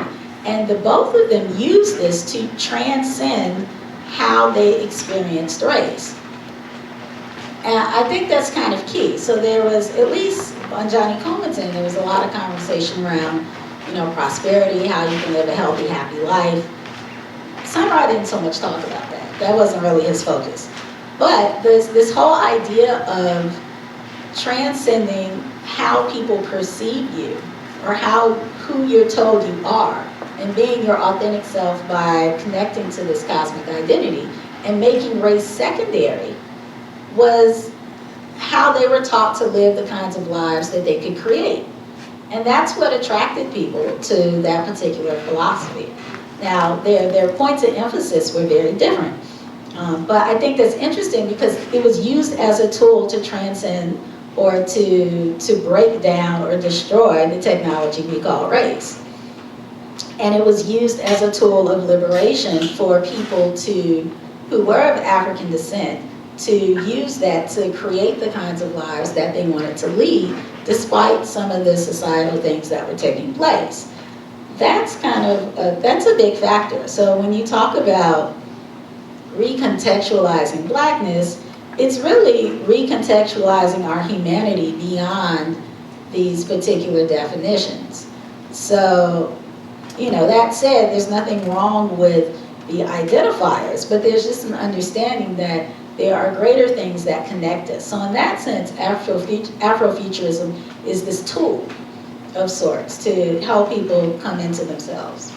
And the both of them used this to transcend how they experienced race. And I think that's kind of key. So there was, at least on Johnny Coleman's end, there was a lot of conversation around, you know, prosperity, how you can live a healthy, happy life. Sun-Ra didn't so much talk about that. That wasn't really his focus. But this whole idea of transcending how people perceive you or who you're told you are and being your authentic self by connecting to this cosmic identity and making race secondary was how they were taught to live the kinds of lives that they could create. And that's what attracted people to that particular philosophy. Now, their points of emphasis were very different. But I think that's interesting because it was used as a tool to transcend or to break down or destroy the technology we call race. And it was used as a tool of liberation for people who were of African descent to use that to create the kinds of lives that they wanted to lead, despite some of the societal things that were taking place. That's kind of, that's a big factor. So when you talk about recontextualizing blackness, it's really recontextualizing our humanity beyond these particular definitions. So, you know, that said, there's nothing wrong with the identifiers, but there's just an understanding that there are greater things that connect us. So in that sense, Afrofuturism is this tool of sorts to help people come into themselves.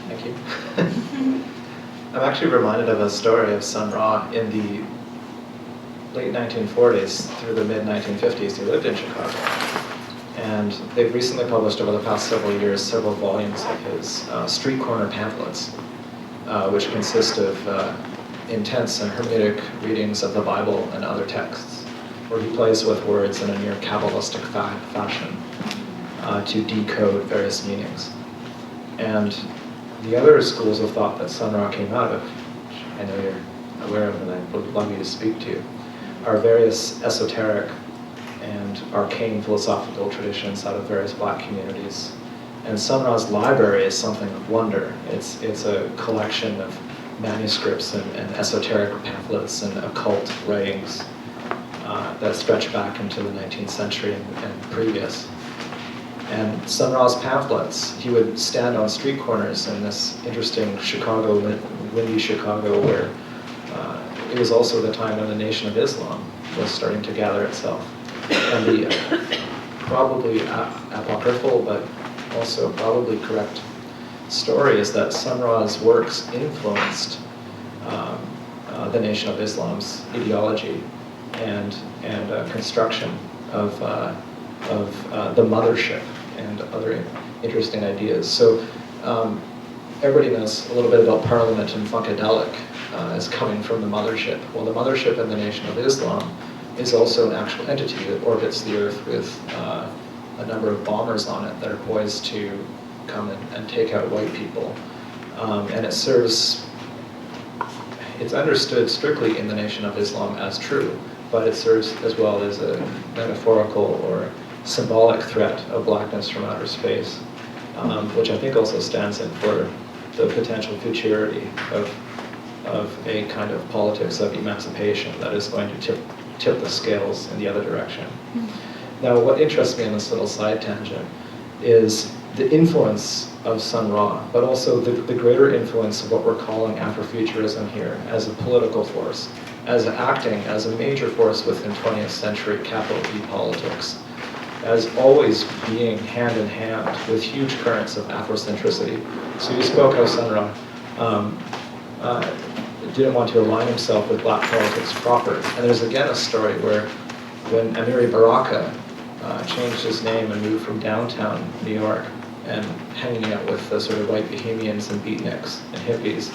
Thank you. I'm actually reminded of a story of Sun-Ra in the late 1940s through the mid-1950s. He lived in Chicago. And they've recently published over the past several years several volumes of his street corner pamphlets, which consist of intense and hermeneutic readings of the Bible and other texts, where he plays with words in a near Kabbalistic fashion to decode various meanings. And the other schools of thought that Sun-Ra came out of, which I know you're aware of and I would love you to speak to, are various esoteric and arcane philosophical traditions out of various black communities. And Sun-Ra's library is something of wonder. It's a collection of manuscripts and esoteric pamphlets and occult writings that stretch back into the 19th century and previous. And Sun-Ra's pamphlets, he would stand on street corners in this interesting Chicago, windy Chicago, where it was also the time when the Nation of Islam was starting to gather itself. And the probably apocryphal, but also probably correct story is that Sun-Ra's works influenced the Nation of Islam's ideology and construction of the mothership and other interesting ideas. So everybody knows a little bit about Parliament and Funkadelic as coming from the mothership. Well, the mothership in the Nation of Islam is also an actual entity that orbits the Earth with a number of bombers on it that are poised to come and take out white people. And it serves, it's understood strictly in the Nation of Islam as true but it serves as well as a metaphorical or symbolic threat of blackness from outer space, which I think also stands in for the potential futurity of a kind of politics of emancipation that is going to tip the scales in the other direction. Now, what interests me in this little side tangent is the influence of Sun Ra, but also the greater influence of what we're calling Afrofuturism here as a political force, as acting as a major force within 20th century capital P politics, as always being hand in hand with huge currents of Afrocentricity. So you spoke how Sun Ra didn't want to align himself with black politics proper. And there's again a story where when Amiri Baraka changed his name and moved from downtown New York and hanging out with the sort of white bohemians and beatniks and hippies,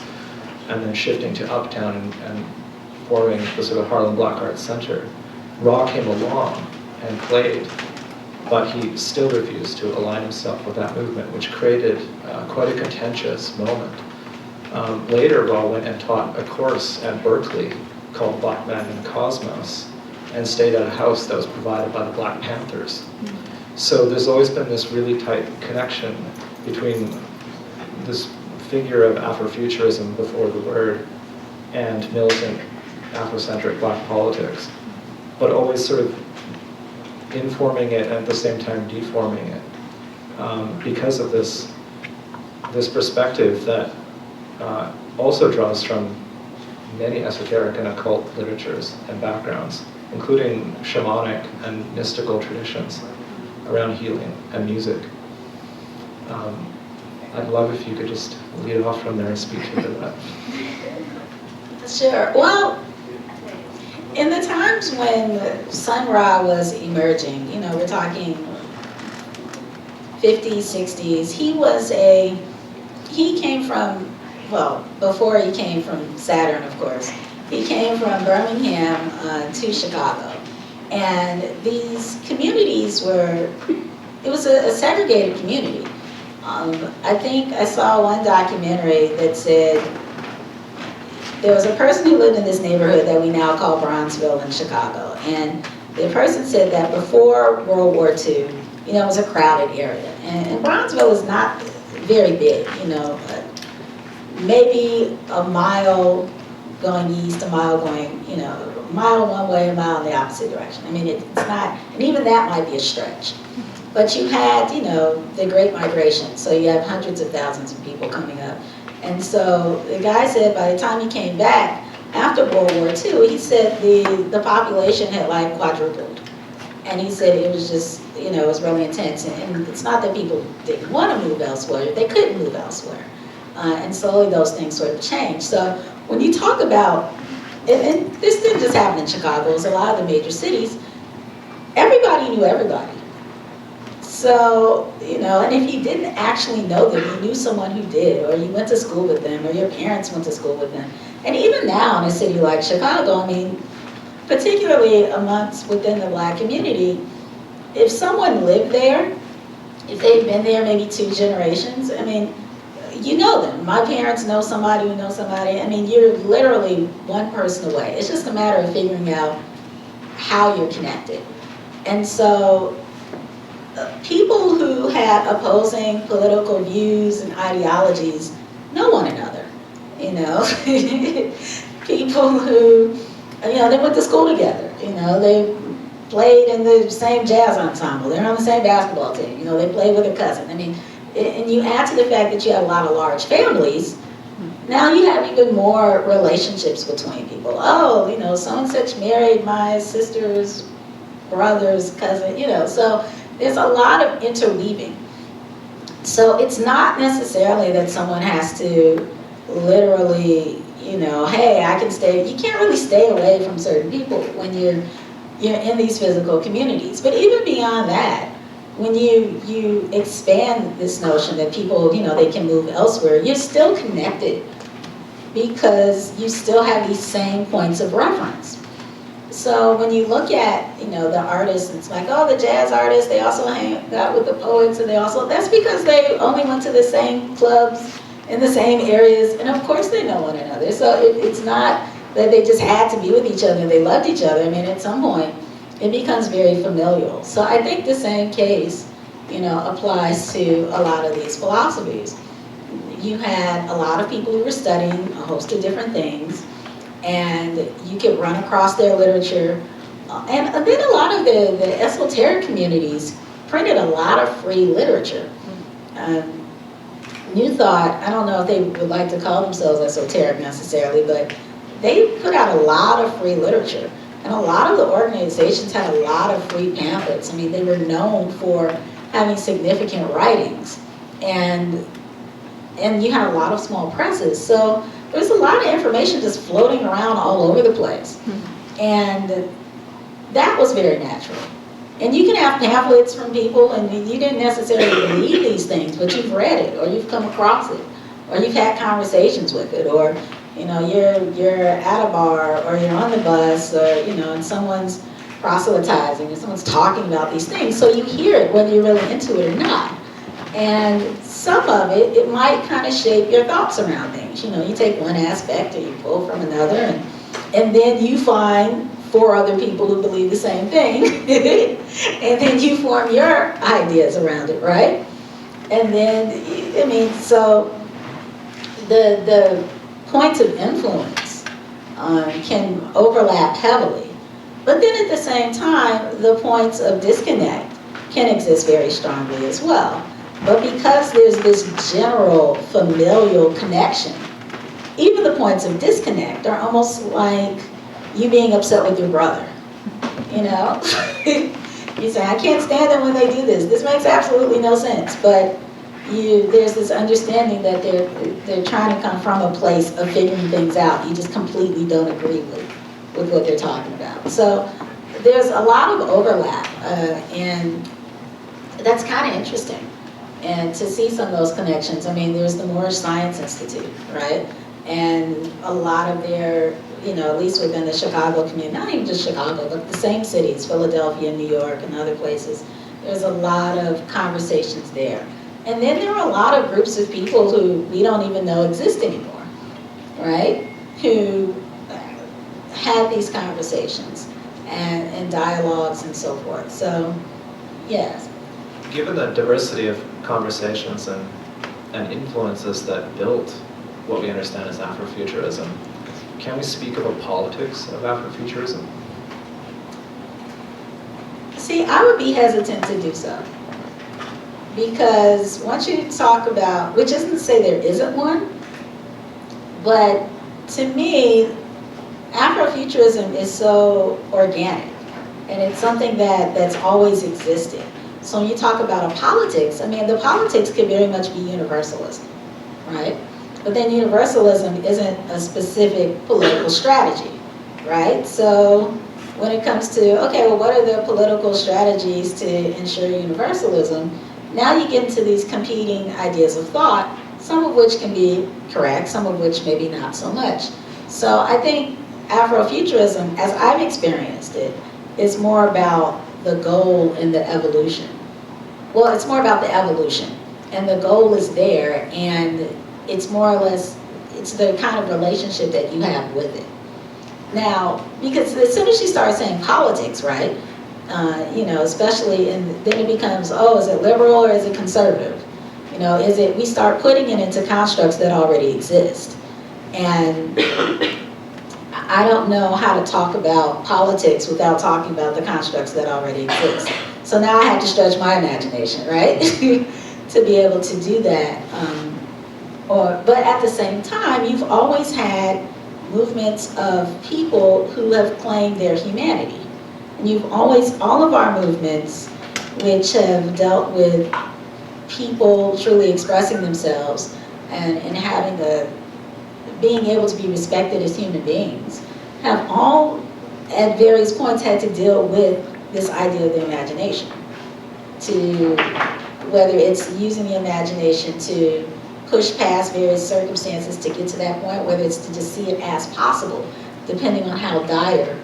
and then shifting to uptown and forming the sort of Harlem Black Arts Center, Ra came along and played, but he still refused to align himself with that movement, which created quite a contentious moment. Later, Ra went and taught a course at Berkeley called Black Man in Cosmos, and stayed at a house that was provided by the Black Panthers. So there's always been this really tight connection between this figure of Afrofuturism before the word and militant Afrocentric black politics, but always sort of informing it and at the same time deforming it because of this perspective that also draws from many esoteric and occult literatures and backgrounds, including shamanic and mystical traditions around healing and music. I'd love if you could just lead off from there and speak to that. Sure. Well, in the times when Sun Ra was emerging, you know, we're talking 50s, 60s, he came from, well, before he came from Saturn, of course, he came from Birmingham to Chicago. And these communities it was a segregated community. I think I saw one documentary that said there was a person who lived in this neighborhood that we now call Bronzeville in Chicago. And the person said that before World War II, you know, it was a crowded area. And Bronzeville is not very big, you know, maybe a mile going east, a mile going, you know, a mile one way, a mile in the opposite direction. I mean, it's not, and even that might be a stretch. But you had, you know, the Great Migration, so you have hundreds of thousands of people coming up. And so the guy said by the time he came back, after World War II, he said the population had like quadrupled. And he said it was just, you know, it was really intense. And it's not that people didn't want to move elsewhere, they couldn't move elsewhere. And slowly those things sort of changed. So when you talk about, and this didn't just happen in Chicago, it was a lot of the major cities, everybody knew everybody. So, you know, and if you didn't actually know them, you knew someone who did, or you went to school with them, or your parents went to school with them. And even now in a city like Chicago, I mean, particularly within the black community, if someone lived there, if they've been there maybe 2 generations, I mean, you know them. My parents know somebody who knows somebody. I mean, you're literally one person away. It's just a matter of figuring out how you're connected. And so people who had opposing political views and ideologies know one another, you know. People who, you know, they went to school together, you know, they played in the same jazz ensemble, they're on the same basketball team, you know, they played with a cousin. I mean, and you add to the fact that you have a lot of large families, now you have even more relationships between people. Oh, you know, so-and-such married my sister's brother's cousin, you know, so there's a lot of interweaving. So it's not necessarily that someone has to literally, you know, hey, I can stay, you can't really stay away from certain people when you're in these physical communities. But even beyond that, when you expand this notion that people, you know, they can move elsewhere, you're still connected because you still have these same points of reference. So when you look at, you know, the artists, it's like, oh, the jazz artists, they also hang out with the poets, and that's because they only went to the same clubs in the same areas, and of course they know one another. So it's not that they just had to be with each other and they loved each other. I mean, at some point, it becomes very familial. So I think the same case, applies to a lot of these philosophies. You had a lot of people who were studying a host of different things, and you could run across their literature. And then a lot of the esoteric communities printed a lot of free literature. New Thought, I don't know if they would like to call themselves esoteric necessarily, but they put out a lot of free literature. And a lot of the organizations had a lot of free pamphlets. I mean, they were known for having significant writings. And you had a lot of small presses. So there's a lot of information just floating around all over the place. And that was very natural. And you can have pamphlets from people and you didn't necessarily believe these things, but you've read it or you've come across it or you've had conversations with it, or you're at a bar or you're on the bus, or and someone's proselytizing and someone's talking about these things, so you hear it whether you're really into it or not. And some of it might kind of shape your thoughts around things. You take one aspect or you pull from another, and then you find 4 other people who believe the same thing, and then you form your ideas around it, right? And then, so the points of influence can overlap heavily. But then at the same time, the points of disconnect can exist very strongly as well. But because there's this general familial connection, even the points of disconnect are almost like you being upset with your brother. You say, I can't stand them when they do this. This makes absolutely no sense. But there's this understanding that they're trying to come from a place of figuring things out. You just completely don't agree with what they're talking about. So there's a lot of overlap, and that's kind of interesting. And to see some of those connections, there's the Moorish Science Institute, right? And a lot of their, at least within the Chicago community, not even just Chicago, but the same cities, Philadelphia, New York, and other places, there's a lot of conversations there. And then there are a lot of groups of people who we don't even know exist anymore, right? Who had these conversations and dialogues and so forth. So, yes. Given the diversity of conversations and influences that built what we understand as Afrofuturism, can we speak of a politics of Afrofuturism? See, I would be hesitant to do so. Because once you talk about, which isn't to say there isn't one, but to me, Afrofuturism is so organic, and it's something that's always existed. So when you talk about a politics, the politics could very much be universalism, right? But then universalism isn't a specific political strategy, right? So when it comes to, okay, well, what are the political strategies to ensure universalism? Now you get into these competing ideas of thought, some of which can be correct, some of which maybe not so much. So I think Afrofuturism, as I've experienced it, is more about the goal and the evolution. Well, it's more about the evolution, and the goal is there, and it's more or less, it's the kind of relationship that you have with it. Now, because as soon as you start saying politics, right, especially, and then it becomes, is it liberal or is it conservative? We start putting it into constructs that already exist. And I don't know how to talk about politics without talking about the constructs that already exist. So now I have to stretch my imagination, right, to be able to do that. But at the same time, you've always had movements of people who have claimed their humanity. And you've always, all of our movements, which have dealt with people truly expressing themselves and having being able to be respected as human beings, have all at various points had to deal with this idea of the imagination. Whether it's using the imagination to push past various circumstances to get to that point, whether it's to just see it as possible, depending on how dire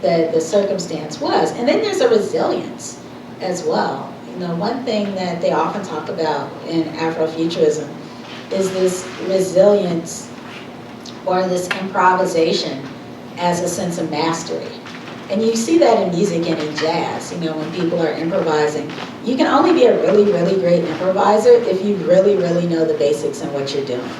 the circumstance was. And then there's a resilience as well. One thing that they often talk about in Afrofuturism is this resilience or this improvisation as a sense of mastery. And you see that in music and in jazz, when people are improvising. You can only be a really, really great improviser if you really, really know the basics in what you're doing.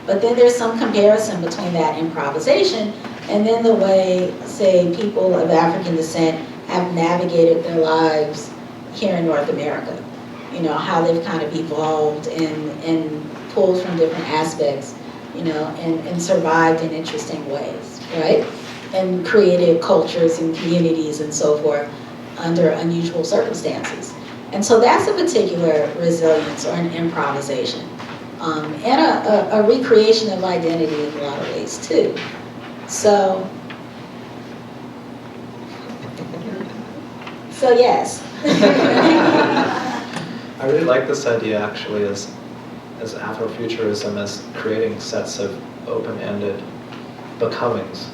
But then there's some comparison between that improvisation and then the way, say, people of African descent have navigated their lives here in North America. How they've kind of evolved and pulled from different aspects, and survived in interesting ways, right? And created cultures and communities and so forth under unusual circumstances. And so that's a particular resilience or an improvisation. And a recreation of identity in a lot of ways too. So yes. I really like this idea actually as Afrofuturism, as creating sets of open-ended becomings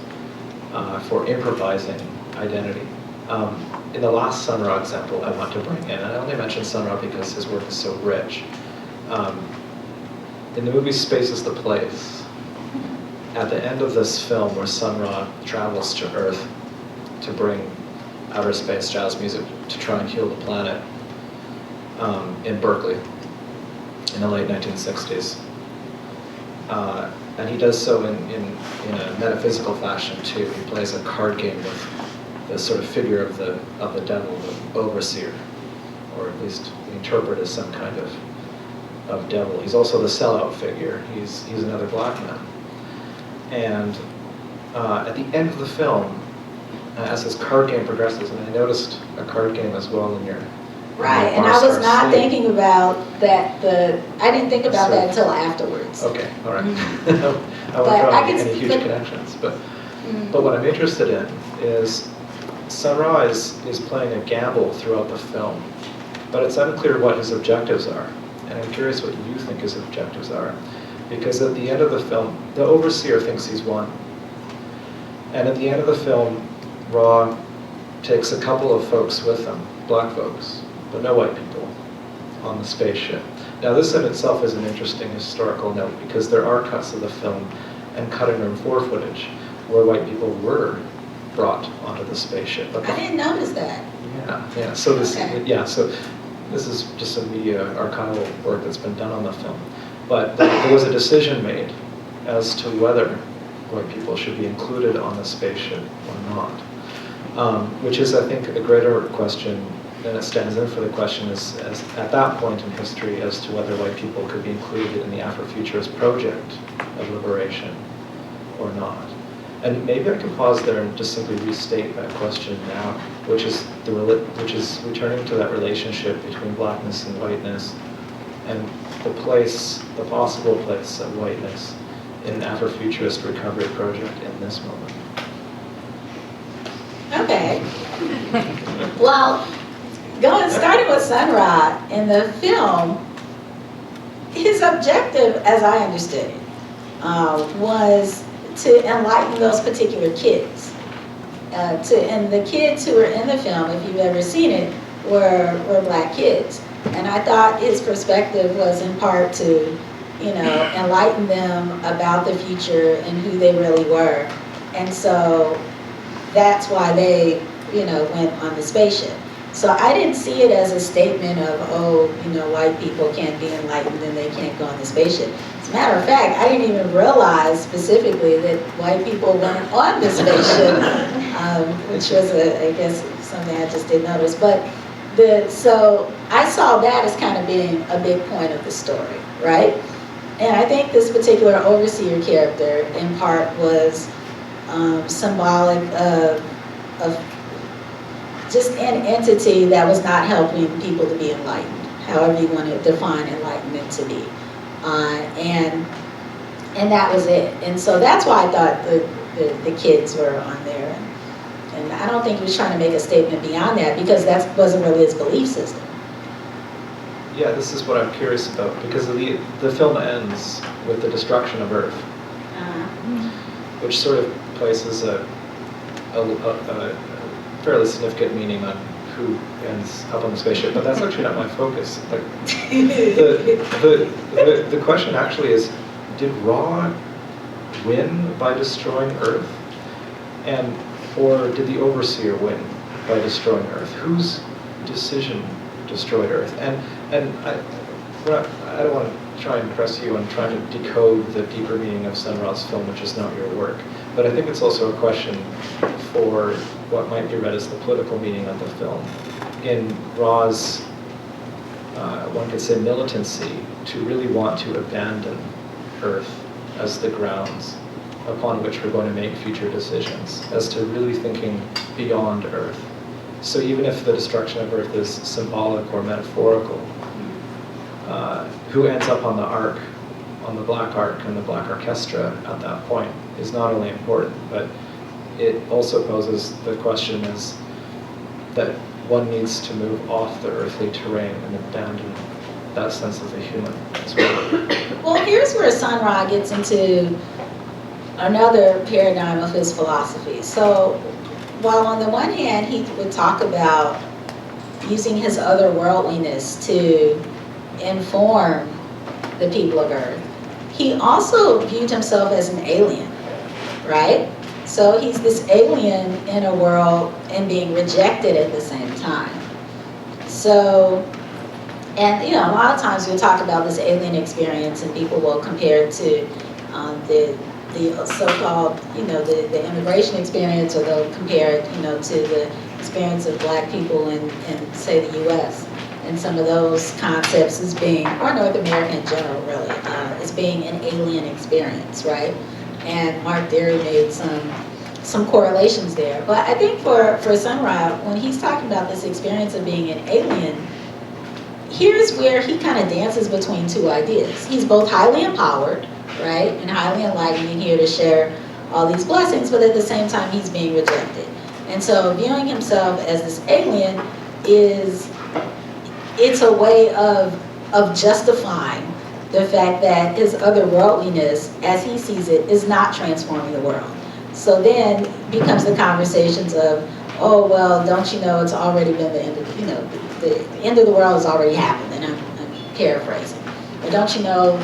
for improvising identity. In the last Sun Ra example I want to bring in, and I only mention Sun Ra because his work is so rich. In the movie Space is the Place, at the end of this film where Sun Ra travels to Earth to bring outer space jazz music to try and heal the planet in Berkeley in the late 1960s. And he does so in a metaphysical fashion too. He plays a card game with the sort of figure of the devil, the overseer, or at least we interpret as some kind of devil. He's also the sellout figure. He's another black man. And at the end of the film, as this card game progresses, and I noticed a card game as well in your Right, and I was not thinking about that. I didn't think about that until afterwards. Okay, all right. Mm-hmm. I won't draw any huge connections, but what I'm interested in is Sun Ra is playing a gamble throughout the film, but it's unclear what his objectives are, and I'm curious what you think his objectives are, because at the end of the film, the overseer thinks he's won, and at the end of the film, Ra takes a couple of folks with him, black folks, but no white people, on the spaceship. Now this in itself is an interesting historical note because there are cuts of the film and cutting room floor footage where white people were brought onto the spaceship. But I didn't notice that. Yeah. So this, so this is just some media archival work that's been done on the film. But there was a decision made as to whether white people should be included on the spaceship or not, which is, I think, a greater question. Then it stands in for the question as at that point in history as to whether white people could be included in the Afrofuturist project of liberation or not. And maybe I can pause there and just simply restate that question now, which is returning to that relationship between blackness and whiteness, and the possible place of whiteness in an Afrofuturist recovery project in this moment. Okay. Well, starting with Sun Ra in the film, his objective, as I understood it, was to enlighten those particular kids. And the kids who were in the film, if you've ever seen it, were black kids. And I thought his perspective was in part to, enlighten them about the future and who they really were. And so that's why they, went on the spaceship. So I didn't see it as a statement of, white people can't be enlightened and they can't go on the spaceship. As a matter of fact, I didn't even realize specifically that white people weren't on the spaceship, which was, I guess, something I just didn't notice. But so I saw that as kind of being a big point of the story, right? And I think this particular overseer character, in part, was symbolic of just an entity that was not helping people to be enlightened, however you want to define enlightenment to be. And that was it. And so that's why I thought the kids were on there. And I don't think he was trying to make a statement beyond that, because that wasn't really his belief system. Yeah, this is what I'm curious about, because the film ends with the destruction of Earth, which sort of places a fairly significant meaning on who ends up on the spaceship, but that's actually not my focus. Like, the question actually is, did Ra win by destroying Earth? Or did the overseer win by destroying Earth? Whose decision destroyed Earth? And I don't want to try and press you on trying to decode the deeper meaning of Sun Ra's film, which is not your work. But I think it's also a question for what might be read as the political meaning of the film. In Ra's, one could say, militancy to really want to abandon Earth as the grounds upon which we're going to make future decisions, as to really thinking beyond Earth. So even if the destruction of Earth is symbolic or metaphorical, who ends up on the Ark, on the Black Ark and the Black Orchestra at that point is not only important, but it also poses the question is that one needs to move off the earthly terrain and abandon that sense of the human as well. Well, here's where Sun Ra gets into another paradigm of his philosophy. So while on the one hand he would talk about using his otherworldliness to inform the people of Earth, he also viewed himself as an alien, right? So he's this alien in a world and being rejected at the same time. So, and you know, a lot of times we'll talk about this alien experience and people will compare it to the so-called, you know, the immigration experience, or they'll compare it, you know, to the experience of black people in say, the U.S. And some of those concepts as being, or North America in general, really, as being an alien experience, right? And Mark Derry made some correlations there. But I think for Sun Ra, when he's talking about this experience of being an alien, here's where he kind of dances between two ideas. He's both highly empowered, right, and highly enlightened and here to share all these blessings, but at the same time he's being rejected. And so viewing himself as this alien it's a way of justifying the fact that his otherworldliness, as he sees it, is not transforming the world. So then becomes the conversations of, oh, well, don't you know it's already been the end of, you know, the end of the world has already happened, and I'm paraphrasing. Or don't you know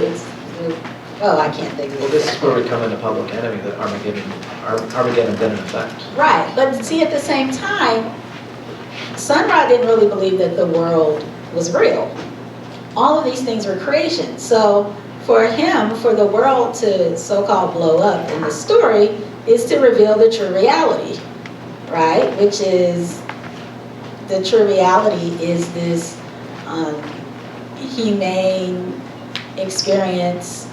I can't think of it. Well, this is where we come into Public Enemy, that Armageddon been in effect. Right, but see, at the same time, Sun Ra didn't really believe that the world was real. All of these things were creations. So for him, for the world to so-called blow up in the story is to reveal the true reality, right? Which is, the true reality is this humane experience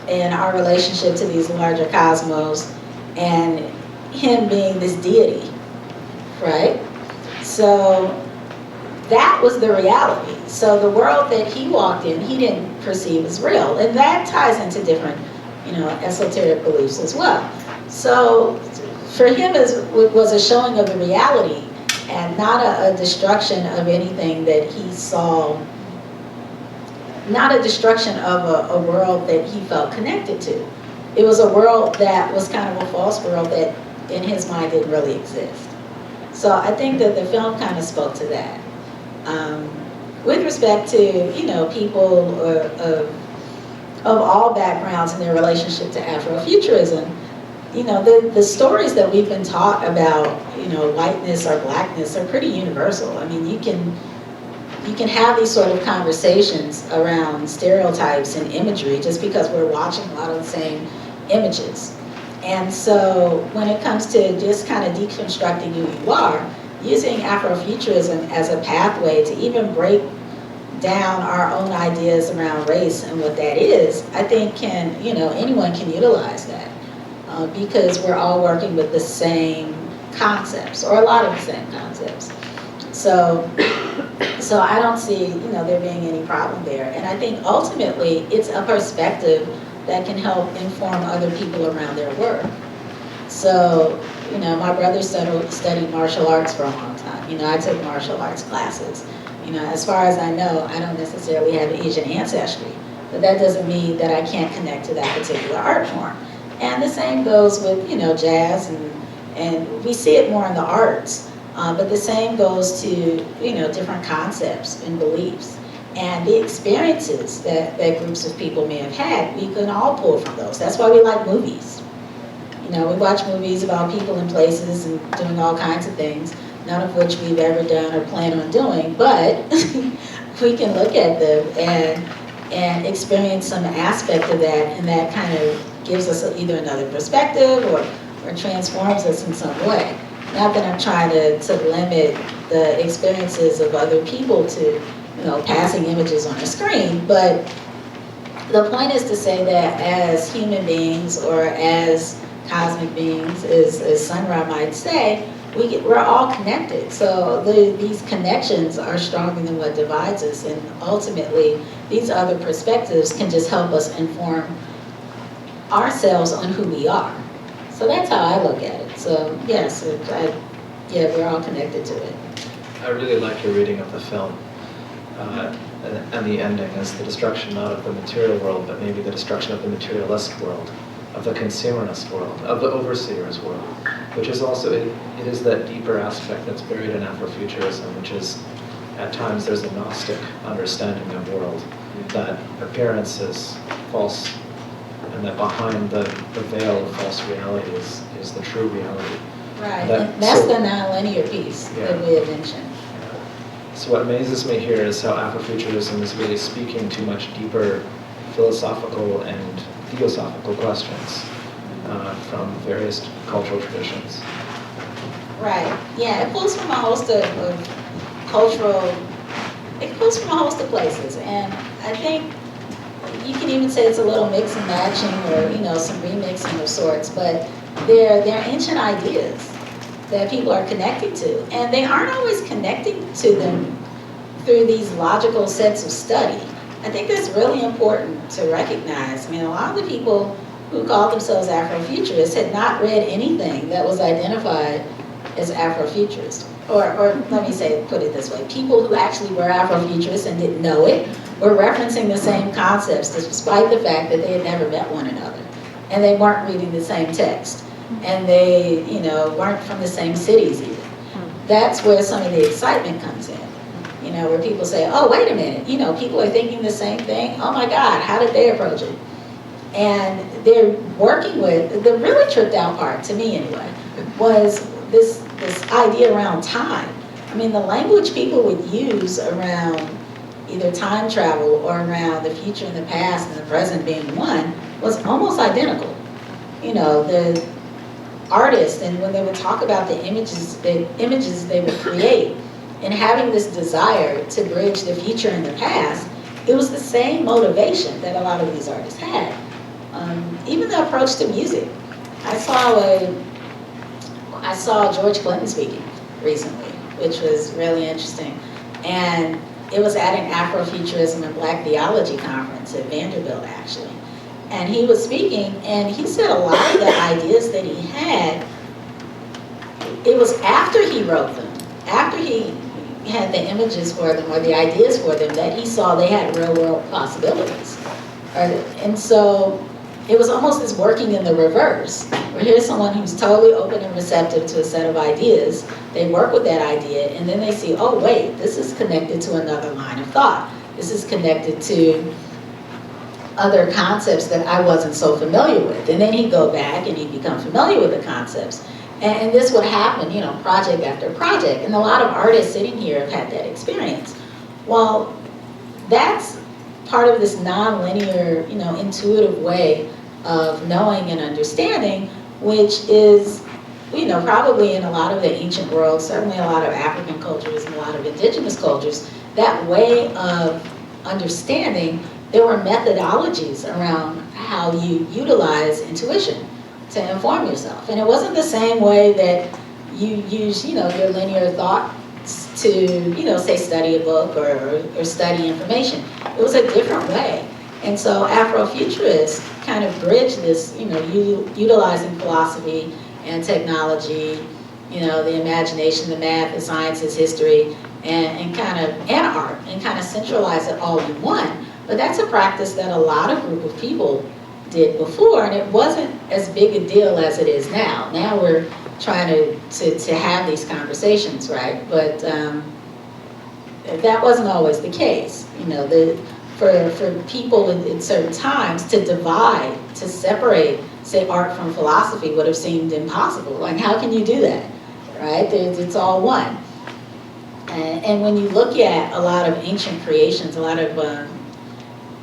in our relationship to these larger cosmos, and him being this deity, right? So that was the reality. So the world that he walked in, he didn't perceive as real. And that ties into different, you know, esoteric beliefs as well. So for him, it was a showing of the reality and not a destruction of anything that he saw, not a destruction of a world that he felt connected to. It was a world that was kind of a false world that in his mind didn't really exist. So I think that the film kind of spoke to that. With respect to, you know, people of all backgrounds and their relationship to Afrofuturism, you know, the stories that we've been taught about, you know, whiteness or blackness are pretty universal. I mean, you can have these sort of conversations around stereotypes and imagery just because we're watching a lot of the same images. And so when it comes to just kind of deconstructing who you are, using Afrofuturism as a pathway to even break down our own ideas around race and what that is, I think anyone can utilize that because we're all working with the same concepts, or a lot of the same concepts. So I don't see, there being any problem there. And I think ultimately it's a perspective that can help inform other people around their work. So, my brother studied martial arts for a long time. I took martial arts classes. As far as I know, I don't necessarily have Asian ancestry, but that doesn't mean that I can't connect to that particular art form. And the same goes with, jazz, and we see it more in the arts, but the same goes to, different concepts and beliefs. And the experiences that groups of people may have had, we can all pull from those. That's why we like movies. we watch movies about people and places and doing all kinds of things, none of which we've ever done or plan on doing, but we can look at them and experience some aspect of that, and that kind of gives us either another perspective or transforms us in some way. Not that I'm trying to limit the experiences of other people to, passing images on a screen, but the point is to say that as human beings or as cosmic beings, as Sun Ra might say, we're all connected. So these connections are stronger than what divides us, and ultimately these other perspectives can just help us inform ourselves on who we are. So that's how I look at it. So yes, we're all connected to it. I really like your reading of the film. And the ending is the destruction not of the material world, but maybe the destruction of the materialist world, of the consumerist world, of the overseer's world, which is also, it is that deeper aspect that's buried in Afrofuturism, which is, at times there's a Gnostic understanding of world, that appearance is false, and that behind the veil of false reality is the true reality. Right, and that's the nonlinear piece that we had mentioned. So what amazes me here is how Afrofuturism is really speaking to much deeper philosophical and theosophical questions from various cultural traditions. Right, yeah, it pulls from a host of cultural, it pulls from a host of places, and I think you can even say it's a little mix and matching or, some remixing of sorts, but they're ancient ideas that people are connecting to, and they aren't always connecting to them through these logical sets of study. I think that's really important to recognize. I mean, a lot of the people who call themselves Afrofuturists had not read anything that was identified as Afrofuturist. Or let me put it this way, people who actually were Afrofuturists and didn't know it were referencing the same concepts despite the fact that they had never met one another. And they weren't reading the same text. And they, weren't from the same cities even. That's where some of the excitement comes in. Where people say, oh, wait a minute, people are thinking the same thing. Oh my God, how did they approach it? And they're working with, the really tripped out part, to me anyway, was this idea around time. I mean, the language people would use around either time travel or around the future and the past and the present being one was almost identical. The artists, and when they would talk about the images they would create, and having this desire to bridge the future and the past, it was the same motivation that a lot of these artists had. Even the approach to music. I saw George Clinton speaking recently, which was really interesting. And it was at an Afrofuturism and Black Theology conference at Vanderbilt, actually. And he was speaking, and he said a lot of the ideas that he had, it was after he wrote them, after he had the images for them or the ideas for them, that he saw they had real world possibilities. And so it was almost as working in the reverse, where here's someone who's totally open and receptive to a set of ideas, they work with that idea, and then they see, oh wait, this is connected to another line of thought. This is connected to other concepts that I wasn't so familiar with. And then he'd go back and he'd become familiar with the concepts. And this would happen, project after project. And a lot of artists sitting here have had that experience. Well, that's part of this non-linear, intuitive way of knowing and understanding, which is, probably in a lot of the ancient world, certainly a lot of African cultures and a lot of indigenous cultures, that way of understanding, there were methodologies around how you utilize intuition to inform yourself. And it wasn't the same way that you use, your linear thoughts to, say study a book or study information. It was a different way. And so Afrofuturists kind of bridge this, utilizing philosophy and technology, the imagination, the math, the sciences, history, and art, and kind of centralize it all in one. But that's a practice that a lot of group of people did before, and it wasn't as big a deal as it is now. Now we're trying to have these conversations, right? But that wasn't always the case. For people in certain times to divide, to separate say, art from philosophy would have seemed impossible. Like, how can you do that, right? It's all one. And when you look at a lot of ancient creations, a lot of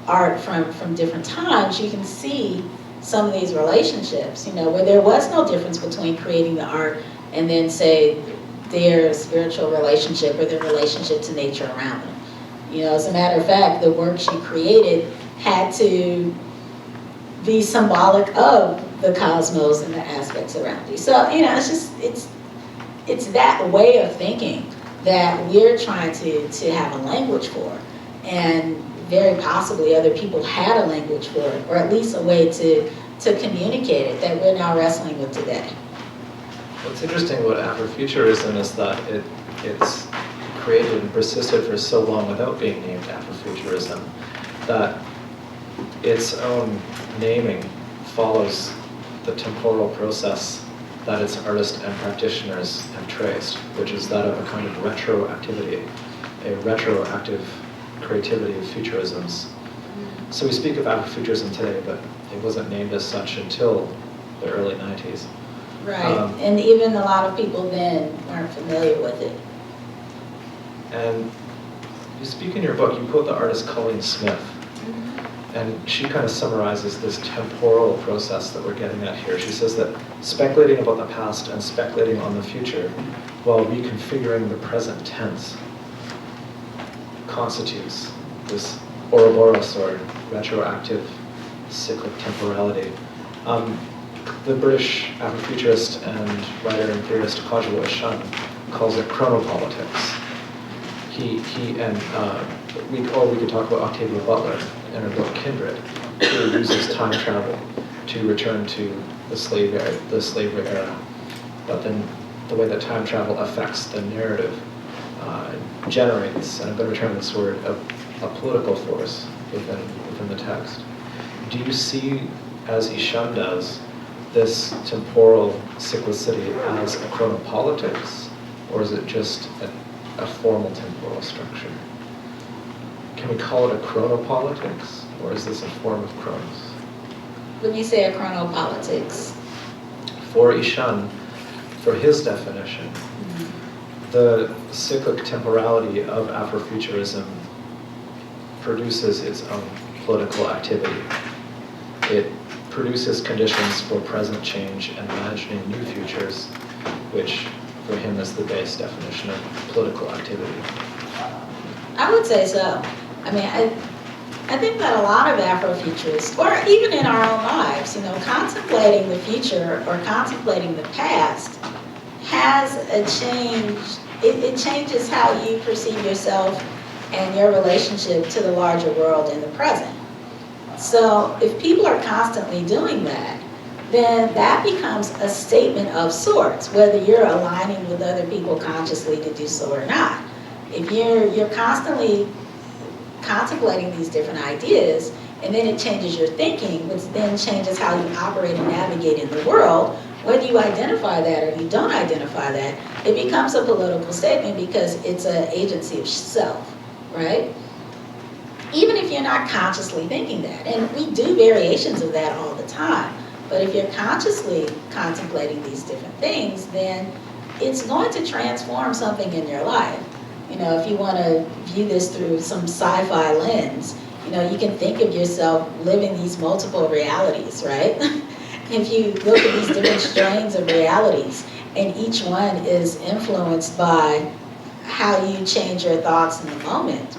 art from different times, you can see some of these relationships, where there was no difference between creating the art and then, say, their spiritual relationship or their relationship to nature around them. As a matter of fact, the work she created had to be symbolic of the cosmos and the aspects around you. So, it's that way of thinking that we're trying to have a language for. And very possibly other people had a language for it, or at least a way to communicate it that we're now wrestling with today. What's interesting about Afrofuturism is that it's created and persisted for so long without being named Afrofuturism that its own naming follows the temporal process that its artists and practitioners have traced, which is that of a kind of retroactivity, a retroactive creativity of futurisms. So we speak of Afrofuturism today, but it wasn't named as such until the early 90s. Right, and even a lot of people then weren't familiar with it. And you speak in your book, you quote the artist Colleen Smith, and she kind of summarizes this temporal process that we're getting at here. She says that speculating about the past and speculating on the future while reconfiguring the present tense constitutes this Ouroboros or retroactive cyclic temporality. The British Afrofuturist and writer and theorist Octavia Butler calls it chronopolitics. We could talk about Octavia Butler in her book Kindred, who uses time travel to return to the slavery era. But then the way that time travel affects the narrative generates, and I'm going to return to this word, a political force within the text. Do you see, as Ytasha does, this temporal cyclicity as a chronopolitics, or is it just a formal temporal structure? Can we call it a chronopolitics, or is this a form of chronos? When you say a chronopolitics? For Ytasha, for his definition, the cyclic temporality of Afrofuturism produces its own political activity. It produces conditions for present change and imagining new futures, which for him is the base definition of political activity. I would say so. I mean, I think that a lot of Afrofuturists, or even in our own lives, contemplating the future or contemplating the past has a change. It changes how you perceive yourself and your relationship to the larger world in the present. So if people are constantly doing that, then that becomes a statement of sorts, whether you're aligning with other people consciously to do so or not. If you're constantly contemplating these different ideas, and then it changes your thinking, which then changes how you operate and navigate in the world, whether you identify that or you don't identify that, it becomes a political statement because it's an agency of self, right? Even if you're not consciously thinking that, and we do variations of that all the time, but if you're consciously contemplating these different things, then it's going to transform something in your life. If you want to view this through some sci-fi lens, you can think of yourself living these multiple realities, right? If you look at these different strains of realities, and each one is influenced by how you change your thoughts in the moment,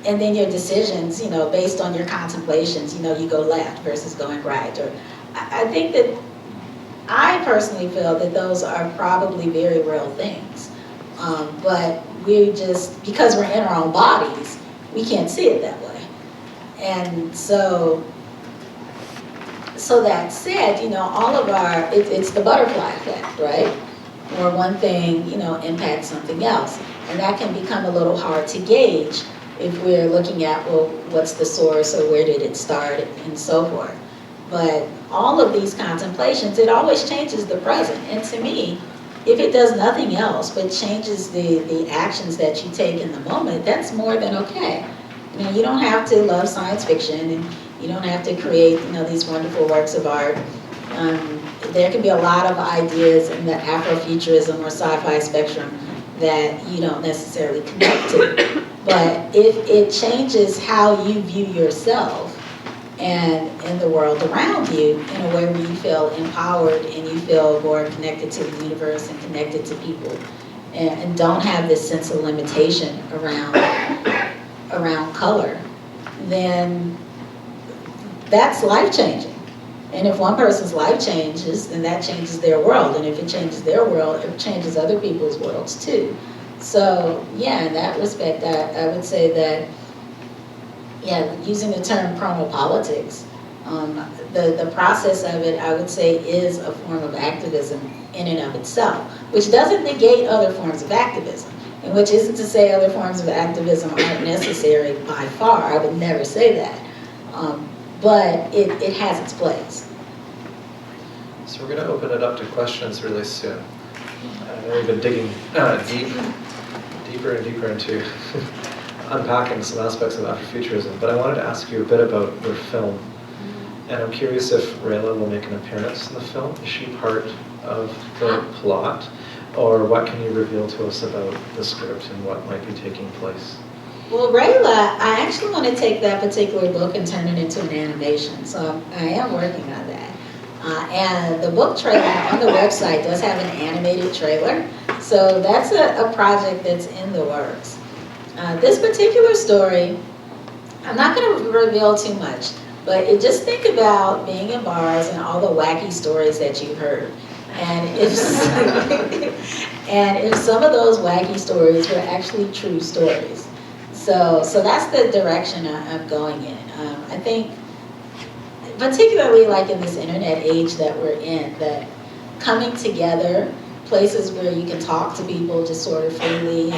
and then your decisions, based on your contemplations, you go left versus going right. Or I think that I personally feel that those are probably very real things. But we just, because we're in our own bodies, we can't see it that way. And so that said, all of it's the butterfly effect, right? Where one thing, impacts something else. And that can become a little hard to gauge if we're looking at, well, what's the source or where did it start and so forth. But all of these contemplations, it always changes the present. And to me, if it does nothing else but changes the actions that you take in the moment, that's more than okay. You know, you don't have to love science fiction, and you don't have to create, you know, these wonderful works of art. There can be a lot of ideas in the Afrofuturism or sci-fi spectrum that you don't necessarily connect to. But if it changes how you view yourself and in the world around you in a way where you feel empowered and you feel more connected to the universe and connected to people, and don't have this sense of limitation around color, then that's life-changing. And if one person's life changes, then that changes their world. And if it changes their world, it changes other people's worlds too. So yeah, in that respect, I would say that, yeah, using the term chronopolitics, the process of it, I would say, is a form of activism in and of itself, which doesn't negate other forms of activism, and which isn't to say other forms of activism aren't necessary by far. I would never say that. But it has its place. So we're going to open it up to questions really soon. I know we've been digging deeper and deeper into unpacking some aspects of Afrofuturism, but I wanted to ask you a bit about your film. And I'm curious if Rayla will make an appearance in the film. Is she part of the plot? Or what can you reveal to us about the script and what might be taking place? Well, Rayla, I actually want to take that particular book and turn it into an animation, so I am working on that. And the book trailer on the website does have an animated trailer, so that's a project that's in the works. This particular story, I'm not going to reveal too much, but just think about being in bars and all the wacky stories that you've heard. And if some of those wacky stories were actually true stories. So that's the direction I'm going in. I think, particularly like in this internet age that we're in, that coming together, places where you can talk to people just sort of freely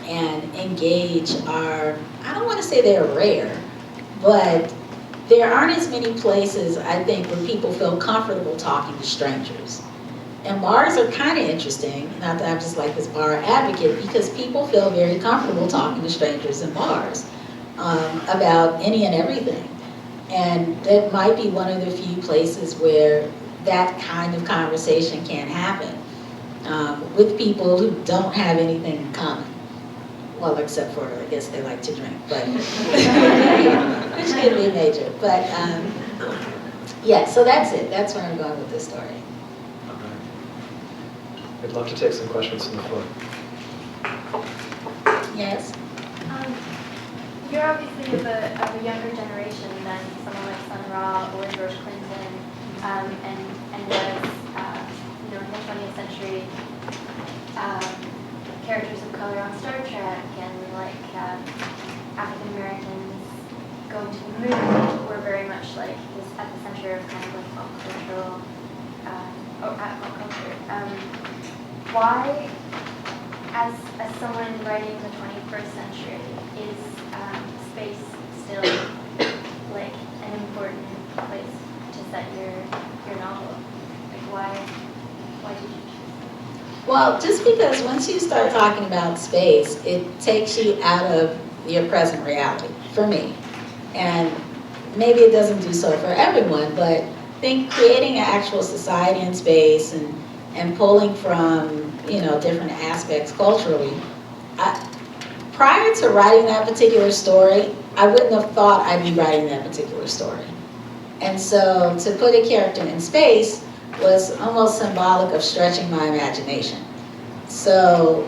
and engage are, I don't want to say they're rare, but there aren't as many places, I think, where people feel comfortable talking to strangers. And bars are kind of interesting, not that I'm just like this bar advocate, because people feel very comfortable talking to strangers in bars about any and everything. And that might be one of the few places where that kind of conversation can happen with people who don't have anything in common. Well, except for, I guess they like to drink, but which could be major. But yeah, so that's it. That's where I'm going with this story. We'd love to take some questions from the floor. Yes? You're obviously of a younger generation than someone like Sun Ra or George Clinton, and was, in the 20th century, characters of color on Star Trek, and like African Americans going to the moon were very much like this at the center of kind of like pop cultural, or at pop culture. Why, as someone writing the 21st century, is space still like an important place to set your novel? Like why did you choose? Well, just because once you start talking about space, it takes you out of your present reality, for me. And maybe it doesn't do so for everyone, but I think creating an actual society in space and pulling from, you know, different aspects culturally. Prior to writing that particular story, I wouldn't have thought I'd be writing that particular story. And so to put a character in space was almost symbolic of stretching my imagination. So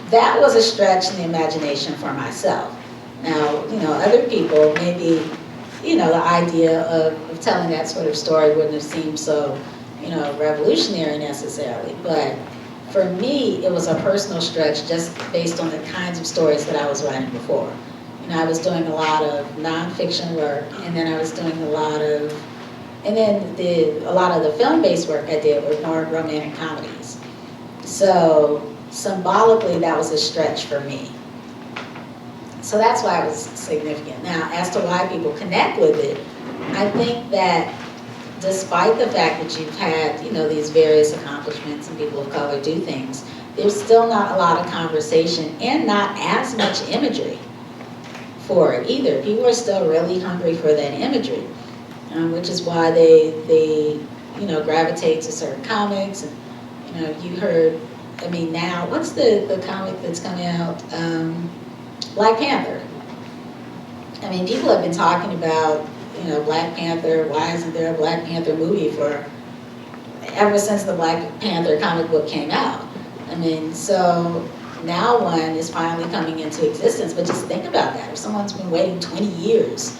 that was a stretch in the imagination for myself. Now, you know, other people, maybe, you know, the idea of telling that sort of story wouldn't have seemed so, you know, revolutionary necessarily. But for me, it was a personal stretch just based on the kinds of stories that I was writing before. You know, I was doing a lot of nonfiction work, and then I was doing a lot of the film-based work I did were more romantic comedies. So symbolically, that was a stretch for me. So that's why it was significant. Now, as to why people connect with it, I think that despite the fact that you've had, you know, these various accomplishments and people of color do things, there's still not a lot of conversation and not as much imagery for it either. People are still really hungry for that imagery, which is why they gravitate to certain comics. And you heard, I mean, now what's the comic that's coming out? Black Panther. I mean, people have been talking about Black Panther. Why isn't there a Black Panther movie ever since the Black Panther comic book came out? I mean, so now one is finally coming into existence. But just think about that. If someone's been waiting 20 years,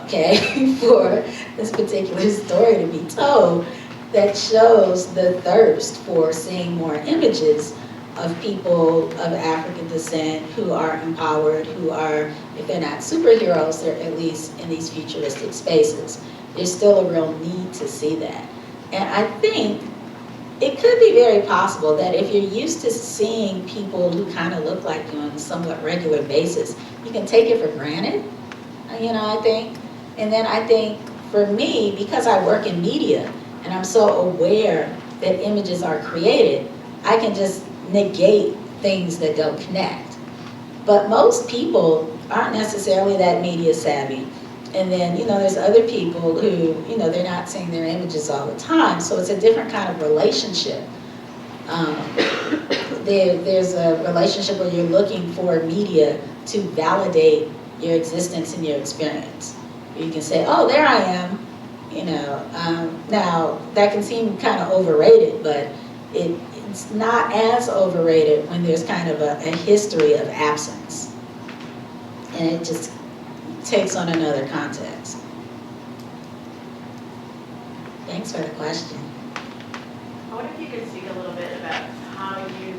okay, for this particular story to be told, that shows the thirst for seeing more images of people of African descent who are empowered, who are, if they're not superheroes, they're at least in these futuristic spaces. There's still a real need to see that. And I think it could be very possible that if you're used to seeing people who kind of look like you on a somewhat regular basis, you can take it for granted, I think. And then I think for me, because I work in media and I'm so aware that images are created, I can just negate things that don't connect. But most people aren't necessarily that media savvy. And then, there's other people who, they're not seeing their images all the time. So it's a different kind of relationship. There's a relationship where you're looking for media to validate your existence and your experience. You can say, oh, there I am. Now that can seem kind of overrated, but it's not as overrated when there's kind of a history of absence. And it just takes on another context. Thanks for the question. I wonder if you could speak a little bit about how you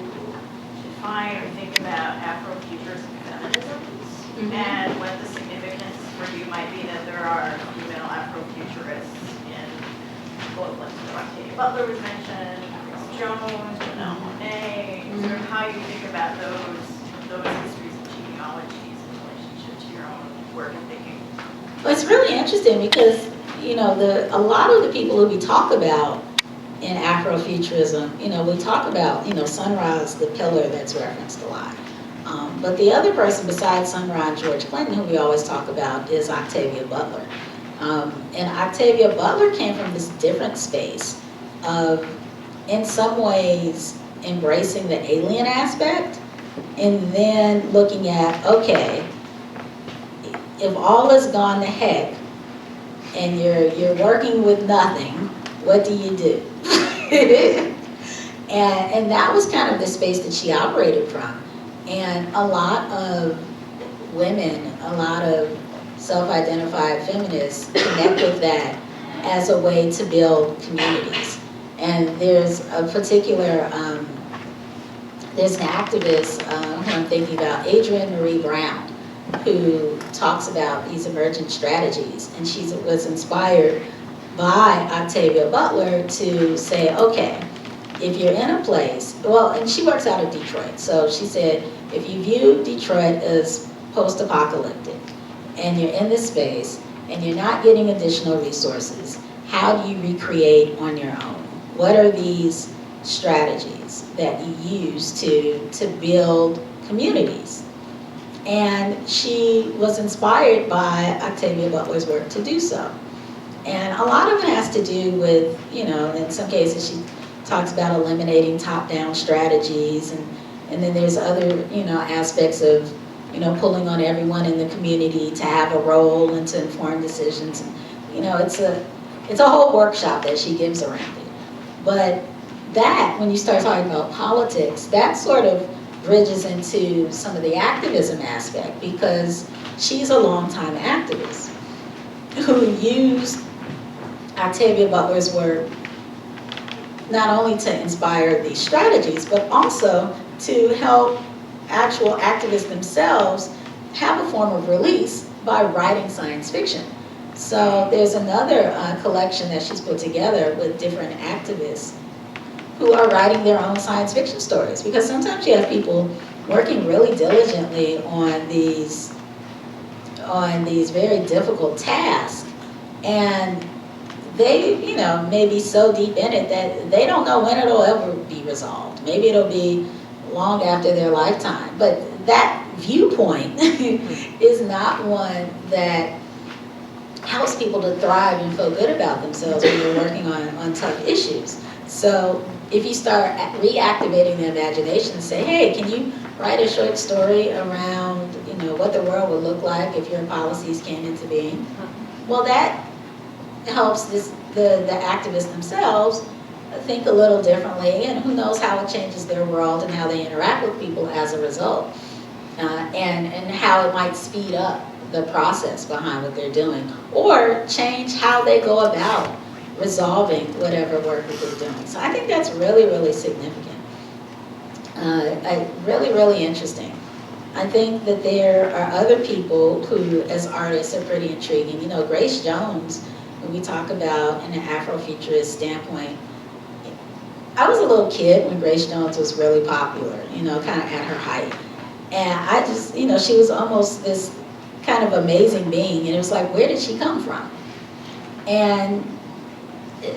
define or think about Afrofuturism feminisms and what the significance for you might be that there are female Afrofuturists in both, like Octavia Butler was mentioned, Chris Jones, Janelle Monáe, sort of how you think about those histories and genealogies in relationship to your own work and thinking. Well, it's really interesting because, a lot of the people who we talk about in Afrofuturism, we talk about, Sun Ra's the pillar that's referenced a lot. But the other person besides Sun Ra and George Clinton who we always talk about is Octavia Butler. And Octavia Butler came from this different space of, in some ways, embracing the alien aspect and then looking at, okay, if all is gone to heck and you're working with nothing, what do you do? and that was kind of the space that she operated from. And a lot of women, a lot of self-identified feminists connect with that as a way to build communities. And there's a particular, there's an activist who I'm thinking about, Adrienne Marie Brown, who talks about these emergent strategies. And she was inspired by Octavia Butler to say, okay, if you're in a place, and she works out of Detroit, so she said, if you view Detroit as post-apocalyptic, and you're in this space, and you're not getting additional resources, how do you recreate on your own? What are these strategies that you use to build communities? And she was inspired by Octavia Butler's work to do so. And a lot of it has to do with, in some cases she talks about eliminating top-down strategies, and then there's other, aspects of, pulling on everyone in the community to have a role and to inform decisions. And, it's a whole workshop that she gives around it. But that, when you start talking about politics, that sort of bridges into some of the activism aspect, because she's a longtime activist who used Octavia Butler's work not only to inspire these strategies, but also to help actual activists themselves have a form of release by writing science fiction. So there's another collection that she's put together with different activists who are writing their own science fiction stories, because sometimes you have people working really diligently on these very difficult tasks, and they, may be so deep in it that they don't know when it'll ever be resolved. Maybe it'll be long after their lifetime, but that viewpoint is not one that helps people to thrive and feel good about themselves when they're working on tough issues. So if you start reactivating the imagination and say, hey, can you write a short story around, you know, what the world would look like if your policies came into being? Well, that helps the activists themselves think a little differently, and who knows how it changes their world and how they interact with people as a result, and how it might speed up the process behind what they're doing, or change how they go about resolving whatever work that they're doing. So I think that's really, really significant. Really, really interesting. I think that there are other people who, as artists, are pretty intriguing. You know, Grace Jones, when we talk about in an Afrofuturist standpoint, I was a little kid when Grace Jones was really popular, you know, kind of at her height. And I just, you know, she was almost this kind of amazing being, and it was like, where did she come from? And I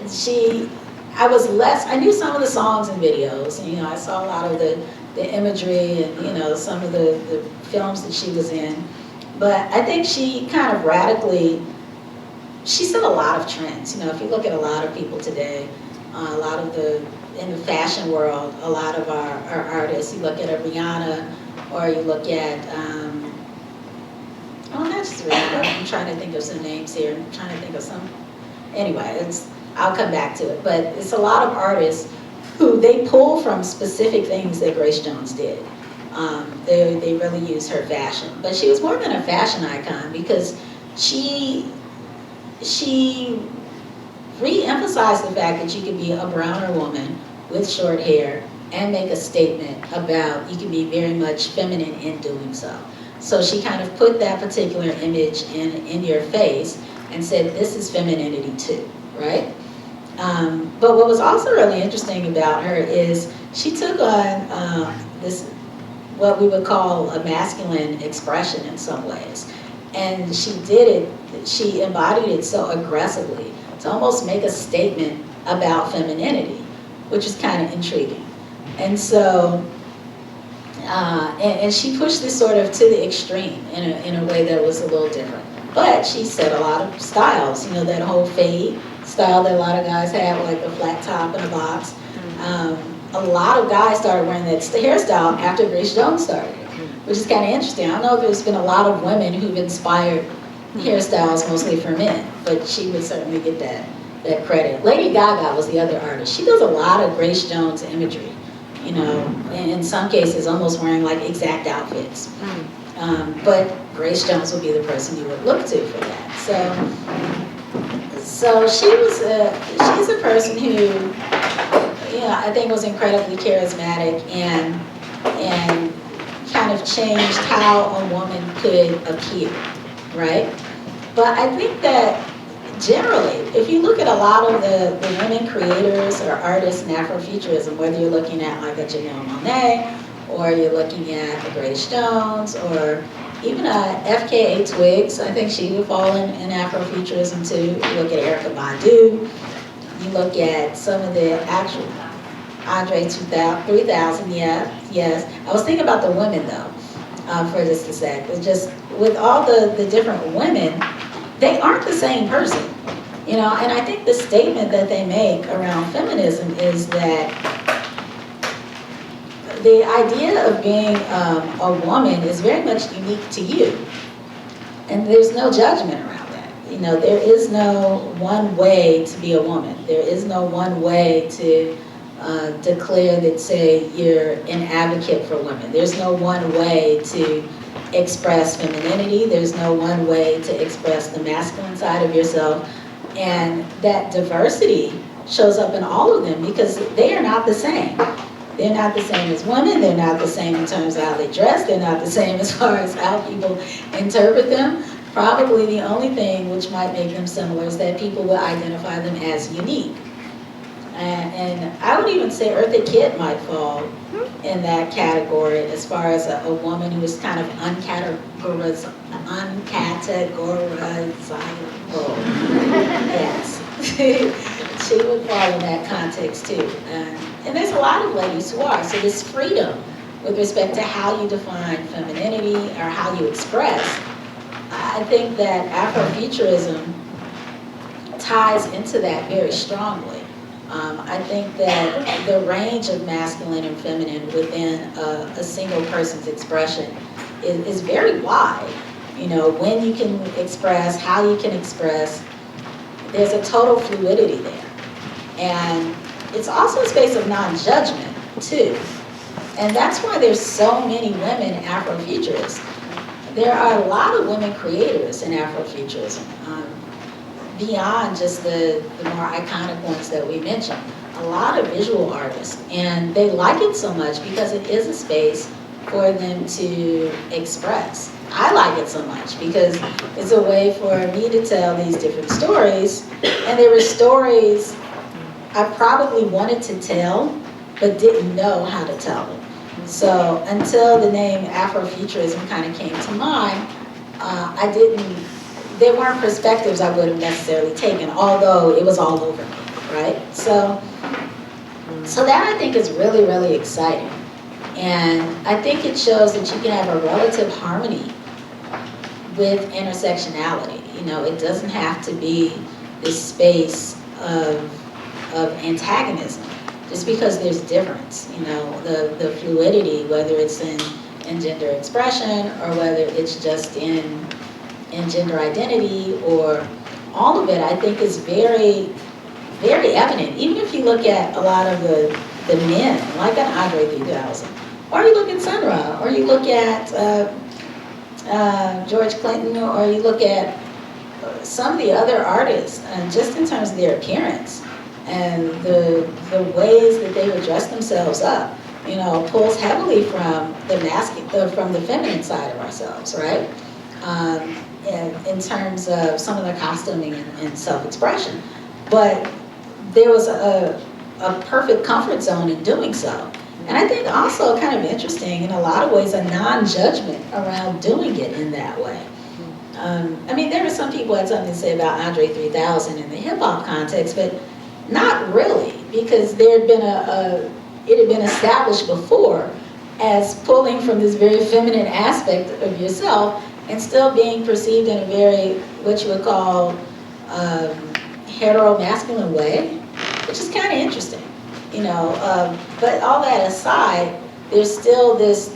knew some of the songs and videos, and, you know, I saw a lot of the imagery and, you know, some of the films that she was in. But I think she kind of she set a lot of trends. You know, if you look at a lot of people today, in the fashion world, a lot of our artists, you look at a Rihanna, or you look at, not just Rihanna, I'm trying to think of some names here, anyway, I'll come back to it, but it's a lot of artists who they pull from specific things that Grace Jones did. They really use her fashion, but she was more than a fashion icon because she re-emphasized the fact that you could be a browner woman with short hair and make a statement about you can be very much feminine in doing so. So she kind of put that particular image in your face and said, this is femininity too, right? But what was also really interesting about her is she took on this, what we would call a masculine expression in some ways. And she embodied it so aggressively to almost make a statement about femininity, which is kind of intriguing. And so, and she pushed this sort of to the extreme in a way that was a little different. But she set a lot of styles, you know, that whole fade style that a lot of guys have, like the flat top and a box. A lot of guys started wearing that hairstyle after Grace Jones started, which is kind of interesting. I don't know if there's been a lot of women who've inspired hairstyles mostly for men, but she would certainly get that credit. Lady Gaga was the other artist. She does a lot of Grace Jones imagery, you know, and in some cases almost wearing like exact outfits. But Grace Jones would be the person you would look to for that. So she's a person who, you know, I think was incredibly charismatic and kind of changed how a woman could appear, right? But I think that generally, if you look at a lot of the women creators or artists in Afrofuturism, whether you're looking at like a Janelle Monáe, or you're looking at a Grace Jones, or even a FKA Twigs, I think she would fall in Afrofuturism too. You look at Erykah Badu, you look at some of the actual Andre 3000, yes. I was thinking about the women though, for just a sec. It's just with all the different women, they aren't the same person, you know. And I think the statement that they make around feminism is that the idea of being a woman is very much unique to you, and there's no judgment around that. You know, there is no one way to be a woman. There is no one way to declare that, say, you're an advocate for women. There's no one way to express femininity. There's no one way to express the masculine side of yourself. And that diversity shows up in all of them because they are not the same. They're not the same as women. They're not the same in terms of how they dress. They're not the same as far as how people interpret them. Probably the only thing which might make them similar is that people will identify them as unique. And I would even say Eartha Kitt might fall in that category as far as a woman who is kind of uncategorizable. Yes. She would fall in that context too. And there's a lot of ladies who are. So this freedom with respect to how you define femininity or how you express, I think that Afrofuturism ties into that very strongly. I think that the range of masculine and feminine within a single person's expression is very wide. You know, when you can express, how you can express, there's a total fluidity there. And it's also a space of non-judgment, too. And that's why there's so many women Afrofuturists. There are a lot of women creators in Afrofuturism, beyond just the more iconic ones that we mentioned. A lot of visual artists, and they like it so much because it is a space for them to express. I like it so much because it's a way for me to tell these different stories, and there were stories I probably wanted to tell, but didn't know how to tell them. So until the name Afrofuturism kind of came to mind, there weren't perspectives I would have necessarily taken, although it was all over me, right? So that I think is really, really exciting. And I think it shows that you can have a relative harmony with intersectionality. You know, it doesn't have to be this space of antagonism, just because there's difference. You know, the fluidity, whether it's in gender expression or whether it's just in gender identity, or all of it, I think is very, very evident. Even if you look at a lot of the men, like an Andre 3000, or you look at Sun Ra, or you look at George Clinton, or you look at some of the other artists, just in terms of their appearance and the ways that they would dress themselves up, you know, pulls heavily from from the feminine side of ourselves, right? In terms of some of the costuming and self-expression. But there was a perfect comfort zone in doing so. And I think also kind of interesting, in a lot of ways, a non-judgment around doing it in that way. I mean, there were some people who had something to say about Andre 3000 in the hip-hop context, but not really, because there had been it had been established before as pulling from this very feminine aspect of yourself and still being perceived in a very, what you would call, hetero-masculine way, which is kind of interesting, you know. But all that aside, there's still this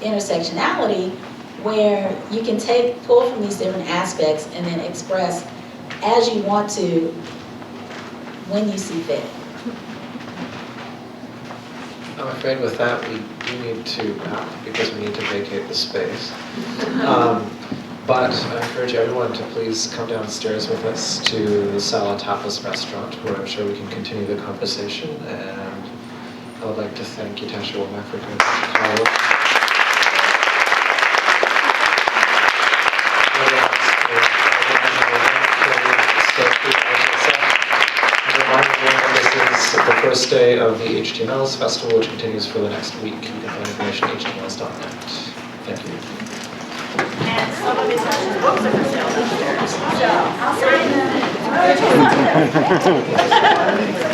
intersectionality where you can pull from these different aspects and then express as you want to when you see fit. I'm afraid with that we do need to wrap because we need to vacate the space. But I encourage everyone to please come downstairs with us to the Sala Tapas restaurant, where I'm sure we can continue the conversation. And I would like to thank Ytasha Womack for coming to Chicago. This is the first day of the HTMLs Festival, which continues for the next week. You can find information at htmls.net. Thank you. And some of Ytasha's books are for sale upstairs. So I'll sign them.